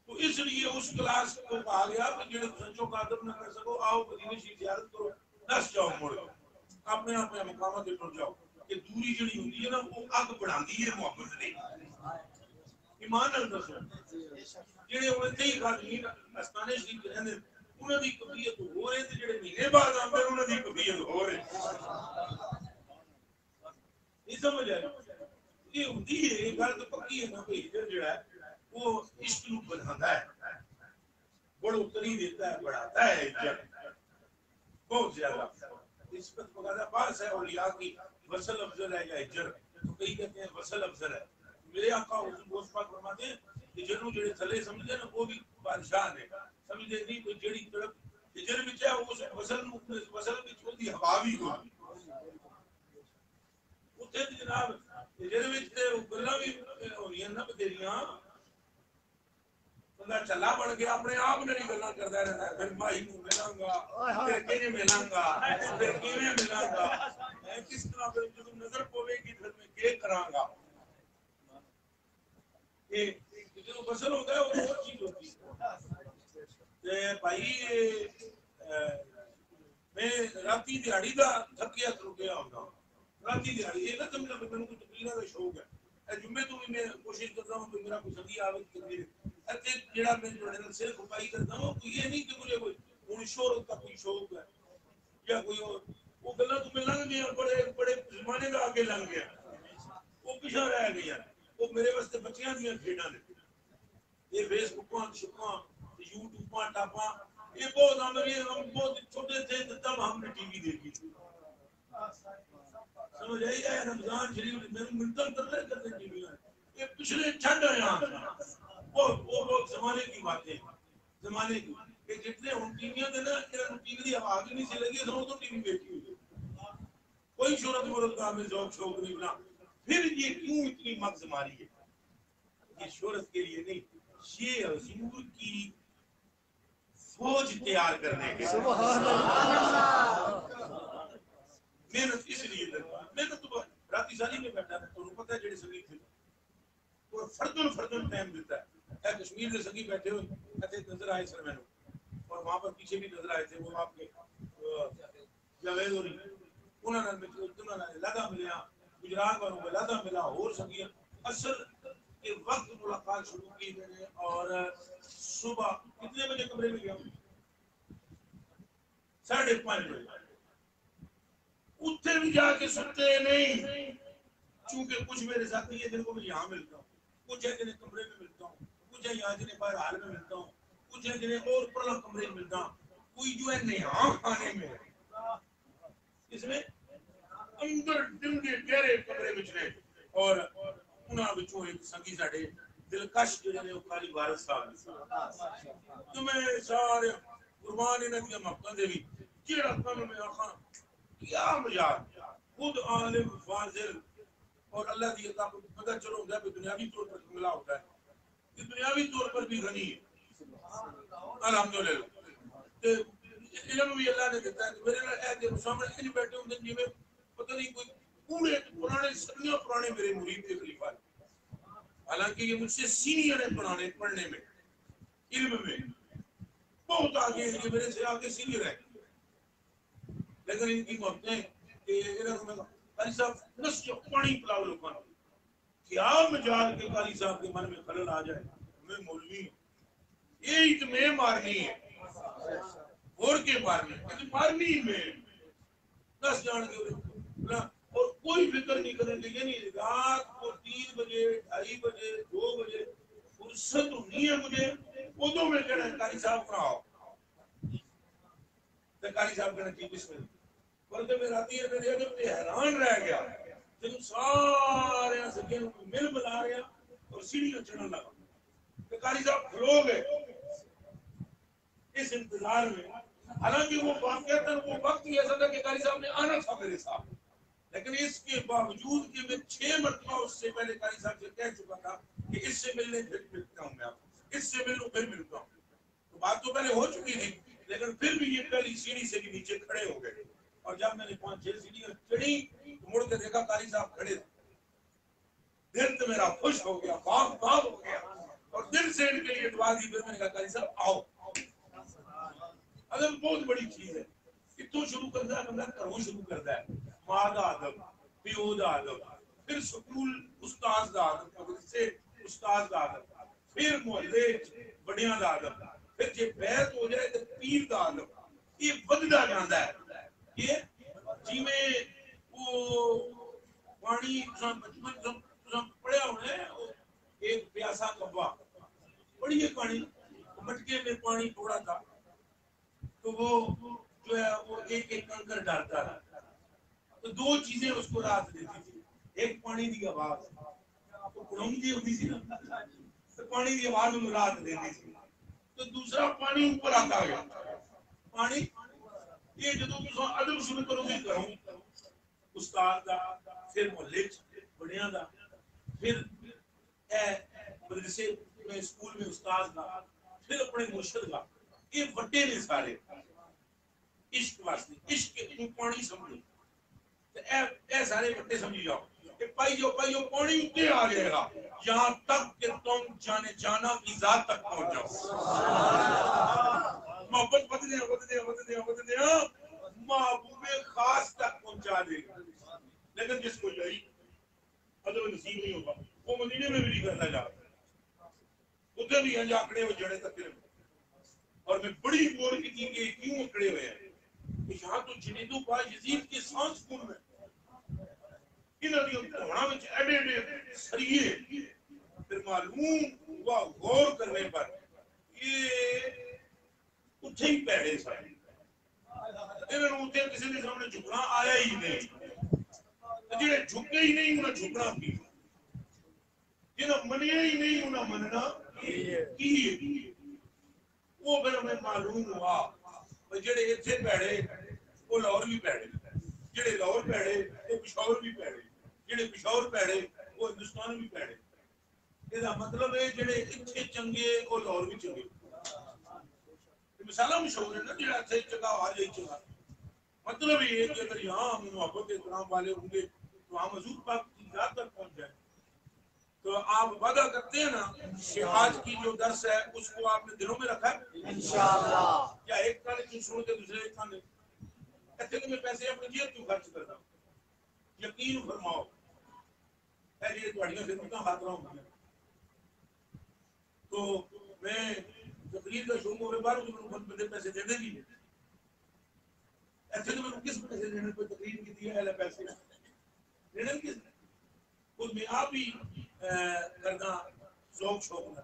تو اس لیے اس کلاس کو کہا گیا کہ جڑے سچوں کا ادب نہ کر سکو آؤ مدینے شریف زیارت کرو دس جاؤ مڑ اپنے اپنے مقامات پہ ٹر جاؤ کہ دوری جڑی ہوتی ہے نا وہ اگ بڑھاندی ہے محبت نہیں ایمان نال دسو جڑے ہن تے ہی خاطرین استانے شریف رہندے انہاں دی کیفیت ہو رہی تے جڑے مہینے بعد آندے انہاں دی کیفیت ہو رہی نہیں سمجھ آئی یہ ہوندی ہے یہ گل تو پکی ہے نا کہ جڑا ہے وہ عشق نو بڑھاتا ہے بڑو تری دیتا ہے بڑھاتا ہے عزت بہت زیادہ نسبت وغیرہ باس ہے اولیاء کی وصل افضل ہے یا ہجر تو کئی کہتے ہیں وصل افضل ہے میرے آقا حضور پاک فرماتے ہیں کہ جنوں جڑے تھلے سمجھدے نا وہ بھی بادشاہ نے سمجھدے نہیں کوئی جڑی طرف ہجر وچ ہے اس وصل وچ ہوندی ہوا بھی ہوندی اوتھے جناب ہجر وچ تے گلاں بھی ہونیاں نہ بدیریاں بندہ چلا بن گیا اپنے آپ نے نہیں گلاں کردا رہندا پھر ماہی نوں ملاں گا پھر کیویں ملاں گا پھر کیویں ملاں گا کس طرح پھر جب نظر پوے گی پھر میں کیا کراں گا یہ جو فصل ہوتا ہے وہ اور چیز ہوتی ہے تے بھائی میں راتی دیہڑی دا تھکیا ترکیا ہوندا راتی دیہڑی یہ نہ سمجھنا کہ مینوں کوئی تقریرا دا شوق ہے جمعے تو بھی میں کوشش کرتا ہوں کہ میرا کوئی سنگی آوے تقریر جڑا میں جو ہے صرف کھپائی کرتا ہوں تو یہ نہیں کہ مجھے کوئی ہن شہرت کا کوئی شوق ہے یا کوئی اور وہ گلاں تو میں لنگ گیا بڑے بڑے زمانے دا آگے لنگ گیا وہ پیچھے رہ گیا وہ میرے واسطے بچیاں دیاں کھیڈاں نے یہ فیس بکاں شکاں یوٹیوباں ٹاپاں یہ بہت ہم بہت چھوٹے تھے تب ہم نے ٹی وی دیکھی سمجھ آئی ہے رمضان شریف میں منتظر کرتے ٹی وی یہ پچھلے چھڈ آیا وہ بہت زمانے کی باتیں زمانے کی کہ جتنے ہم ٹی وی دے نا ٹی وی دی آواز نہیں سی لگی تو ٹی وی دیکھی ہوئی کوئی شہرت مرد کا ہمیں ذوق شوق نہیں بنا پھر یہ کیوں اتنی مغز ماری ہے یہ شہرت کے لیے نہیں یہ حضور کی فوج تیار کرنے کے سبحان اللہ محنت اس لیے محنت تو راتی سالی میں بیٹھا تو پتہ ہے جڑے سنگی تھے وہ فردن ٹائم دیتا ہے کشمیر کے سنگی بیٹھے ہوئے ایسے نظر آئے سر میں اور وہاں پر پیچھے بھی نظر آئے تھے وہ آپ کے جاوید ہوری انہوں نے لگا ملیا گجرات والوں کو لگا ملا اور سنگیاں اصل کے وقت ملاقات شروع کی میں نے اور صبح کتنے بجے کمرے میں گیا 5:30 بجے اتنے بھی جا کے سکتے نہیں چونکہ کچھ میرے ساتھی ہیں جن کو میں یہاں ملتا ہوں کچھ ہے جنہیں کمرے میں ملتا ہوں کچھ ہے یہاں جنہیں باہر حال میں ملتا ہوں، کچھ ہے جنہیں اور پرلا کمرے ملتا ہوں، کوئی جو ہے نہاں کھانے میں اس میں اندر ڈنگے گہرے کمرے میں چلے اور انہاں بچوں ایک سنگی ساڑے دلکش جو نے کالی وارث صاحب تو میں سارے قربان انہاں دی محبتاں دے وی جیڑا کم میں آکھاں کیا مزاج خود عالم فاضل اور اللہ دی عطا کو پتہ چلو ہوندا ہے کہ دنیاوی طور پر ملا ہوتا ہے کہ دنیاوی طور پر بھی غنی ہے الحمدللہ تے علم بھی اللہ نے دیتا ہے میرے نال اے دے سامنے انج بیٹھے ہوندے جویں پتہ نہیں کوئی پورے پرانے صدیوں پرانے میرے مرید کے خلیفہ حالانکہ یہ مجھ سے سینئر ہے پڑھنے میں علم میں بہت آگے ہیں، یہ میرے سے آگے سینئر ہے، لیکن ان کی محبتیں کہ قاری صاحب نس جو پانی پلاؤ لوگوں کو کیا مجال کے قاری صاحب کے من میں خلل آ جائے میں مولوی ہوں یہی تو میں مارنی ہے اور کے مارنی میں دس جان کے اور کوئی فکر نہیں کرنے لگے نہیں رات کو 3 بجے 2:30 بجے 2 بجے فرصت نہیں ہے مجھے ادو میں کہنا قاری صاحب پڑھاؤ تو قاری صاحب کہنا ٹھیک بسم اللہ بلکہ میں راتی ہے میرے ادب سے حیران رہ گیا جب سارے سکین کو مل ملا گیا اور سیڑھیاں چڑھنے لگا کہ قاری صاحب کھلو گئے اس انتظار میں حالانکہ وہ واقعات وہ وقت ہی ایسا تھا کہ قاری صاحب نے آنا تھا میرے ساتھ لیکن اس کے باوجود کہ میں 6 مرتبہ اس سے پہلے قاری صاحب سے کہہ چکا تھا کہ اس سے ملنے پھر ملتا ہوں میں آپ کو اس سے ملوں پھر ملتا ہوں تو بات تو پہلے ہو چکی تھی لیکن پھر بھی یہ پہلی سیڑھی سے بھی نیچے کھڑے ہو گئے اور جب میں نے 5-6 سیڑھیاں چڑھی تو مڑ کے دیکھا قاری صاحب کھڑے تھے دل تو میرا خوش ہو گیا باغ ہو گیا اور دل سے ان کے لیے دعا دی پھر میں نے کہا قاری صاحب آؤ ادب بہت بڑی چیز ہے اتوں شروع کرتا ہے بندہ گھروں شروع کرتا ہے ماں دا ادب پیو دا ادب پھر سکول استاد دا ادب مدرسے استاد دا ادب پھر محلے بڑیاں دا ادب پھر جے بیعت ہو جائے تو پیر دا ادب یہ بددا جاندا ہے یہ جی میں وہ پانی بچپن پڑھیا ہونا ہے ایک پیاسا کبا پڑھیے پانی مٹکے میں پانی تھوڑا تھا تو وہ جو ہے وہ ایک کنکر ڈالتا رہا تو 2 چیزیں اس کو رات دیتی تھی ایک پانی دی آواز تو کڑونگ دی ہوتی تھی نا تو پانی دی آواز انہوں رات دیتی تھی تو دوسرا پانی اوپر آتا گیا پانی یہ جدو تو ادب شروع کرو گے کروں استاد دا پھر محلے بڑیاں دا پھر مدرسے میں اسکول میں استاد دا پھر اپنے مرشد دا یہ وڈے نے سارے عشق واسطے عشق نو پانی سمجھو اے سارے وڈے سمجھ جاؤ کہ پائیو پانی اوپر آ جائے گا یہاں تک کہ تم جانا کی ذات تک پہنچ جاؤ محبت بدلے محبوب خاص تک پہنچا دے گا لیکن جس کو یہی ادب نصیب نہیں ہوگا وہ مدینے میں بھی نہیں کرنا چاہتا ادھر بھی ہیں آکڑے ہوئے جڑے تک اور میں بڑی غور کی تھی کہ کیوں اکڑے ہوئے ہیں کہ یہاں تو جنیدو با یزید کے سانس کون میں انہوں نے دھونا میں ایڈے سریے پھر معلوم ہوا غور کرنے پر یہ اٹھے ہی پیڑے سارے انہوں نے اٹھے کسی نے سامنے جھکنا آیا ہی نہیں جنہیں جھکے ہی نہیں انہیں جھکنا کی جنہیں منیا ہی نہیں انہیں مننا کی وہ پھر ہمیں معلوم ہوا جڑے اتنے پیڑے وہ لاہور بھی پیڑے جڑے لاہور پیڑے وہ پشاور بھی پیڑے جڑے پشاور پیڑے وہ ہندوستان بھی پیڑے یہ مطلب ہے جڑے اتنے چنگے وہ لاہور بھی چنگے مثالہ مشہور ہے نا جڑا اتنے چنگا آ جائے چنگا مطلب یہ ہے کہ اگر یہاں ہم محبت احترام والے ہوں گے تو ہم حضور پاک کی ذات تک پہنچ جائیں تو آپ وعدہ کرتے ہیں نا کہ آج کی جو درس ہے اس کو آپ نے دلوں میں رکھا ہے انشاءاللہ یا ایک کانے کی چھوڑ کے دوسرے ایک کانے کہتے کہ میں پیسے اپنی جیت کیوں خرچ کرتا ہوں یقین فرماؤ ہے یہ توڑیاں سے مکہ خاطرہ ہوں تو میں تقریر کا شروع ہوئے بار مجھے پیسے دے دیں گی ایسے تو میں کس پیسے دینے کوئی تقریر کی دیا ہے پیسے دینے کس خود میں آپ ہی کرنا ذوق شوق ہے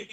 1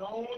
9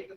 1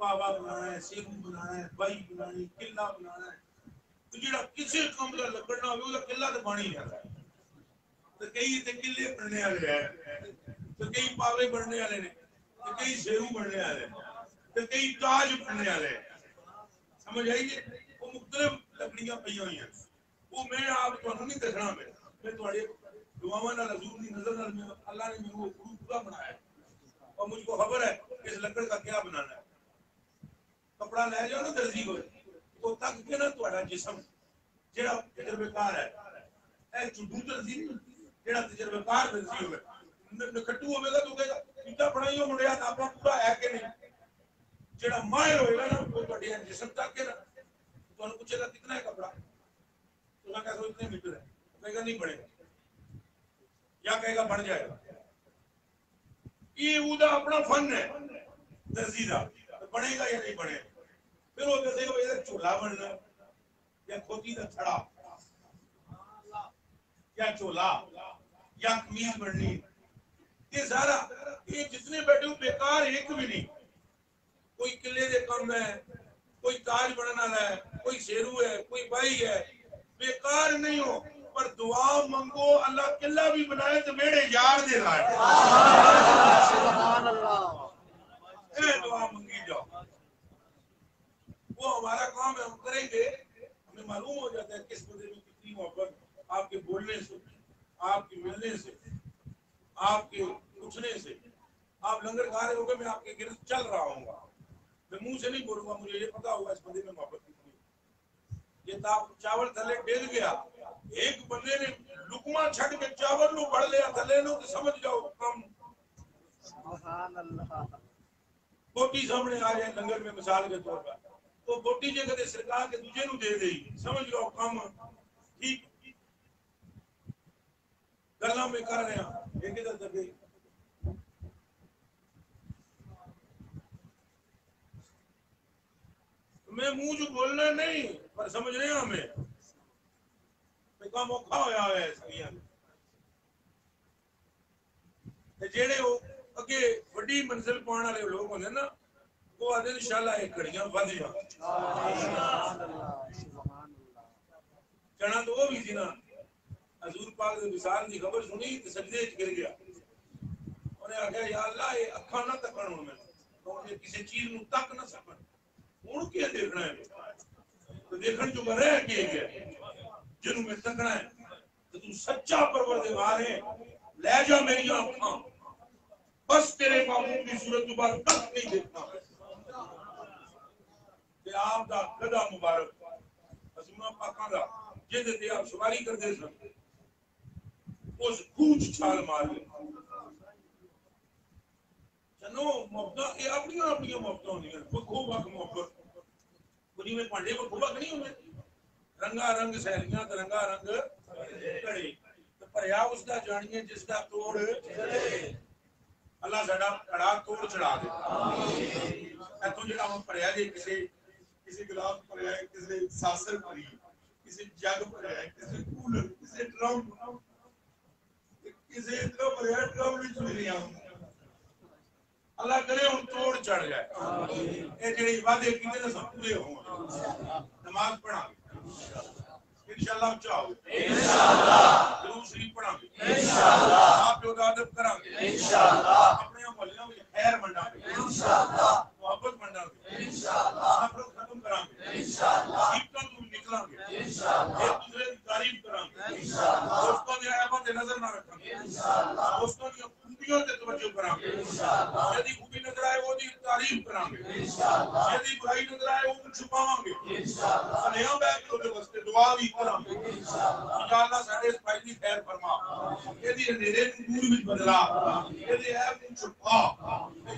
پاوا بنانا ہے، سیرو بنانا ہے، بائی بنانی، قلعہ بنانا ہے، تو جڑا کسی کام کا لگنا ہوگا وہ قلعہ تو بن ہی جاتا ہے. تو کئی تے قلعے بننے والے ہیں، تو کئی پاوے بننے والے نے، تو کئی سیرو بننے والے ہیں، تو کئی تاج بننے والے ہیں. سمجھ آئیے؟ وہ مختلف لکڑیاں پہ ہوئی ہیں. وہ میں آپ کو نہیں دکھنا، میں تھوڑے دعاواں نال حضور دی نظر نال اللہ نے مجھے وہ پورا بنایا اور مجھ کو خبر ہے اس لکڑ کا کیا بنانا ہے. کپڑا لے جاؤ نا درزی کو، تو تک کے نا تھوڑا جسم جڑا تجربے کار ہے، اے چڈو درزی جڑا تجربے کار درزی ہوگا نکٹو ہوگا تو کہے گا کتا بنائی ہو منڈیا آپ پورا ہے کہ نہیں. جڑا ماہر ہوئے گا نا وہ تھوڑے جسم تک کے نا تو انہوں پوچھے گا کتنا ہے کپڑا، تو انہوں کہا اتنے میٹر ہے، کہے گا نہیں بڑھے گا یا کہے گا بڑھ جائے گا. یہ وہ اپنا فن ہے درزی دا، بنے گا یا نہیں بنے گا. پھر وہ کہتے ہیں کہ چولہا بننا یا کھوتی کا تھڑا یا چولہا یا قمیض بننی، یہ سارا یہ جتنے بیٹھے ہو بیکار ایک بھی نہیں. کوئی قلعے دے کام ہے، کوئی تاج بننا ہے، کوئی شیرو ہے، کوئی بائی ہے، بیکار نہیں ہو. پر دعا منگو اللہ قلعہ بھی بنائے تو میرے یار دے لائے. سبحان اللہ. اے دعا منگی جاؤ، وہ ہمارا کام ہے، ہم کریں گے. ہمیں معلوم ہو جاتا ہے کس بندے میں کتنی محبت، آپ کے بولنے سے، آپ کے ملنے سے، آپ کے پوچھنے سے. آپ لنگر کھا رہے ہوگے، میں آپ کے گرد چل رہا ہوں گا، میں منہ سے نہیں بولوں گا، مجھے یہ پتا ہوگا اس بندے میں محبت کتنی. یہ چاول تھلے ڈیل گیا، ایک بندے نے لقمہ چھٹ کے چاول نو بڑھ لیا تھلے نو، تو سمجھ جاؤ کم. سبحان اللہ. بوٹی سامنے آ جائے لنگر میں مثال کے طور پر، تو بوٹی جے کدے سرکار کے دوجے نو دے گئی، سمجھ لو کم ٹھیک. گلاں میں کر رہے ہیں ایک ادھر تک گئی. میں منہ جو بولنا نہیں پر سمجھ رہے ہیں ہمیں کام اوکھا ہویا ہے سکیاں جیڑے وہ اگے بڑی منزل پانے والے لوگ ہوندے نا، وہ آدھے انشاءاللہ ایک گھڑیاں ود جاں. چنا تو وہ بھی تھی نا، حضور پاک نے وصال کی خبر سنی تو سجدے وچ گر گیا. انہیں آخیا یا اللہ یہ اکھاں نہ تکن ہوں میں کسی چیز نو تک نہ سکن، ہوں کیا دیکھنا ہے؟ تو دیکھن جو رہ کے گیا جنوں میں تکنا ہے تو تو سچا پروردگار ہے، لے جا میری آنکھاں، بس تیرے معبود کی صورت دوبارہ تک نہیں دیکھنا. کہ آپ دا گدا مبارک حضور پاکاں دا جہدے تے آپ سواری کردے سن، اس کوچ چھال مار لے. چنو محبت یہ اپنی اپنی محبت ہوندی ہیں، بکھو بک محبت کچھ میں پانڈے کو بک نہیں ہوندے. رنگا رنگ سہیلیاں تے رنگا رنگ کڑی پریا اس دا جانیے جس دا توڑ اللہ ساڈا کڑا توڑ چڑھا دے. ایتھوں جڑا ہم پریا جے کسی گلاس پریا ہے، کسی ساسر پری، کسی جگ پریا ہے، کسی کولر، کسی ڈرم، کسی اتنا پریا ڈرم نہیں چلی رہی ہوں. اللہ کرے ہم توڑ چڑھ جائے. یہ جڑے وعدے کیتے نا سب پورے ہوں. نماز پڑھا انشاءاللہ چاہو انشاءاللہ، درود شریف پڑھا انشاءاللہ، آپ جو ادب کرا انشاءاللہ، اپنے محلوں میں خیر منڈا انشاءاللہ، محبت منڈا انشاءاللہ، نفرت ختم کرا انشاءاللہ، عیبتوں تو نکلا انشاءاللہ، ایک دوسرے کی تعریف کرا انشاءاللہ، دوستوں نے عیبوں تے نظر نہ رکھا انشاءاللہ، دوستوں کی خوبیوں تے توجہ کرا انشاءاللہ، یدی خوبی نظر آئے وہ دی تعریف کرا انشاءاللہ، یدی برائی نظر آئے وہ کو چھپاواں گے انشاءاللہ، سنیاں بیٹھ کے واسطے دعا بھی کرا انشاءاللہ. سارے اس بھائی دی خیر فرما، یہ اندھیرے نور وچ بدلا، یہ عیب نوں چھپا،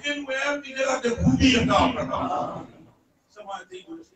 یہ عیب دی جگہ تے خوبی عطا فرما. سماجی دوست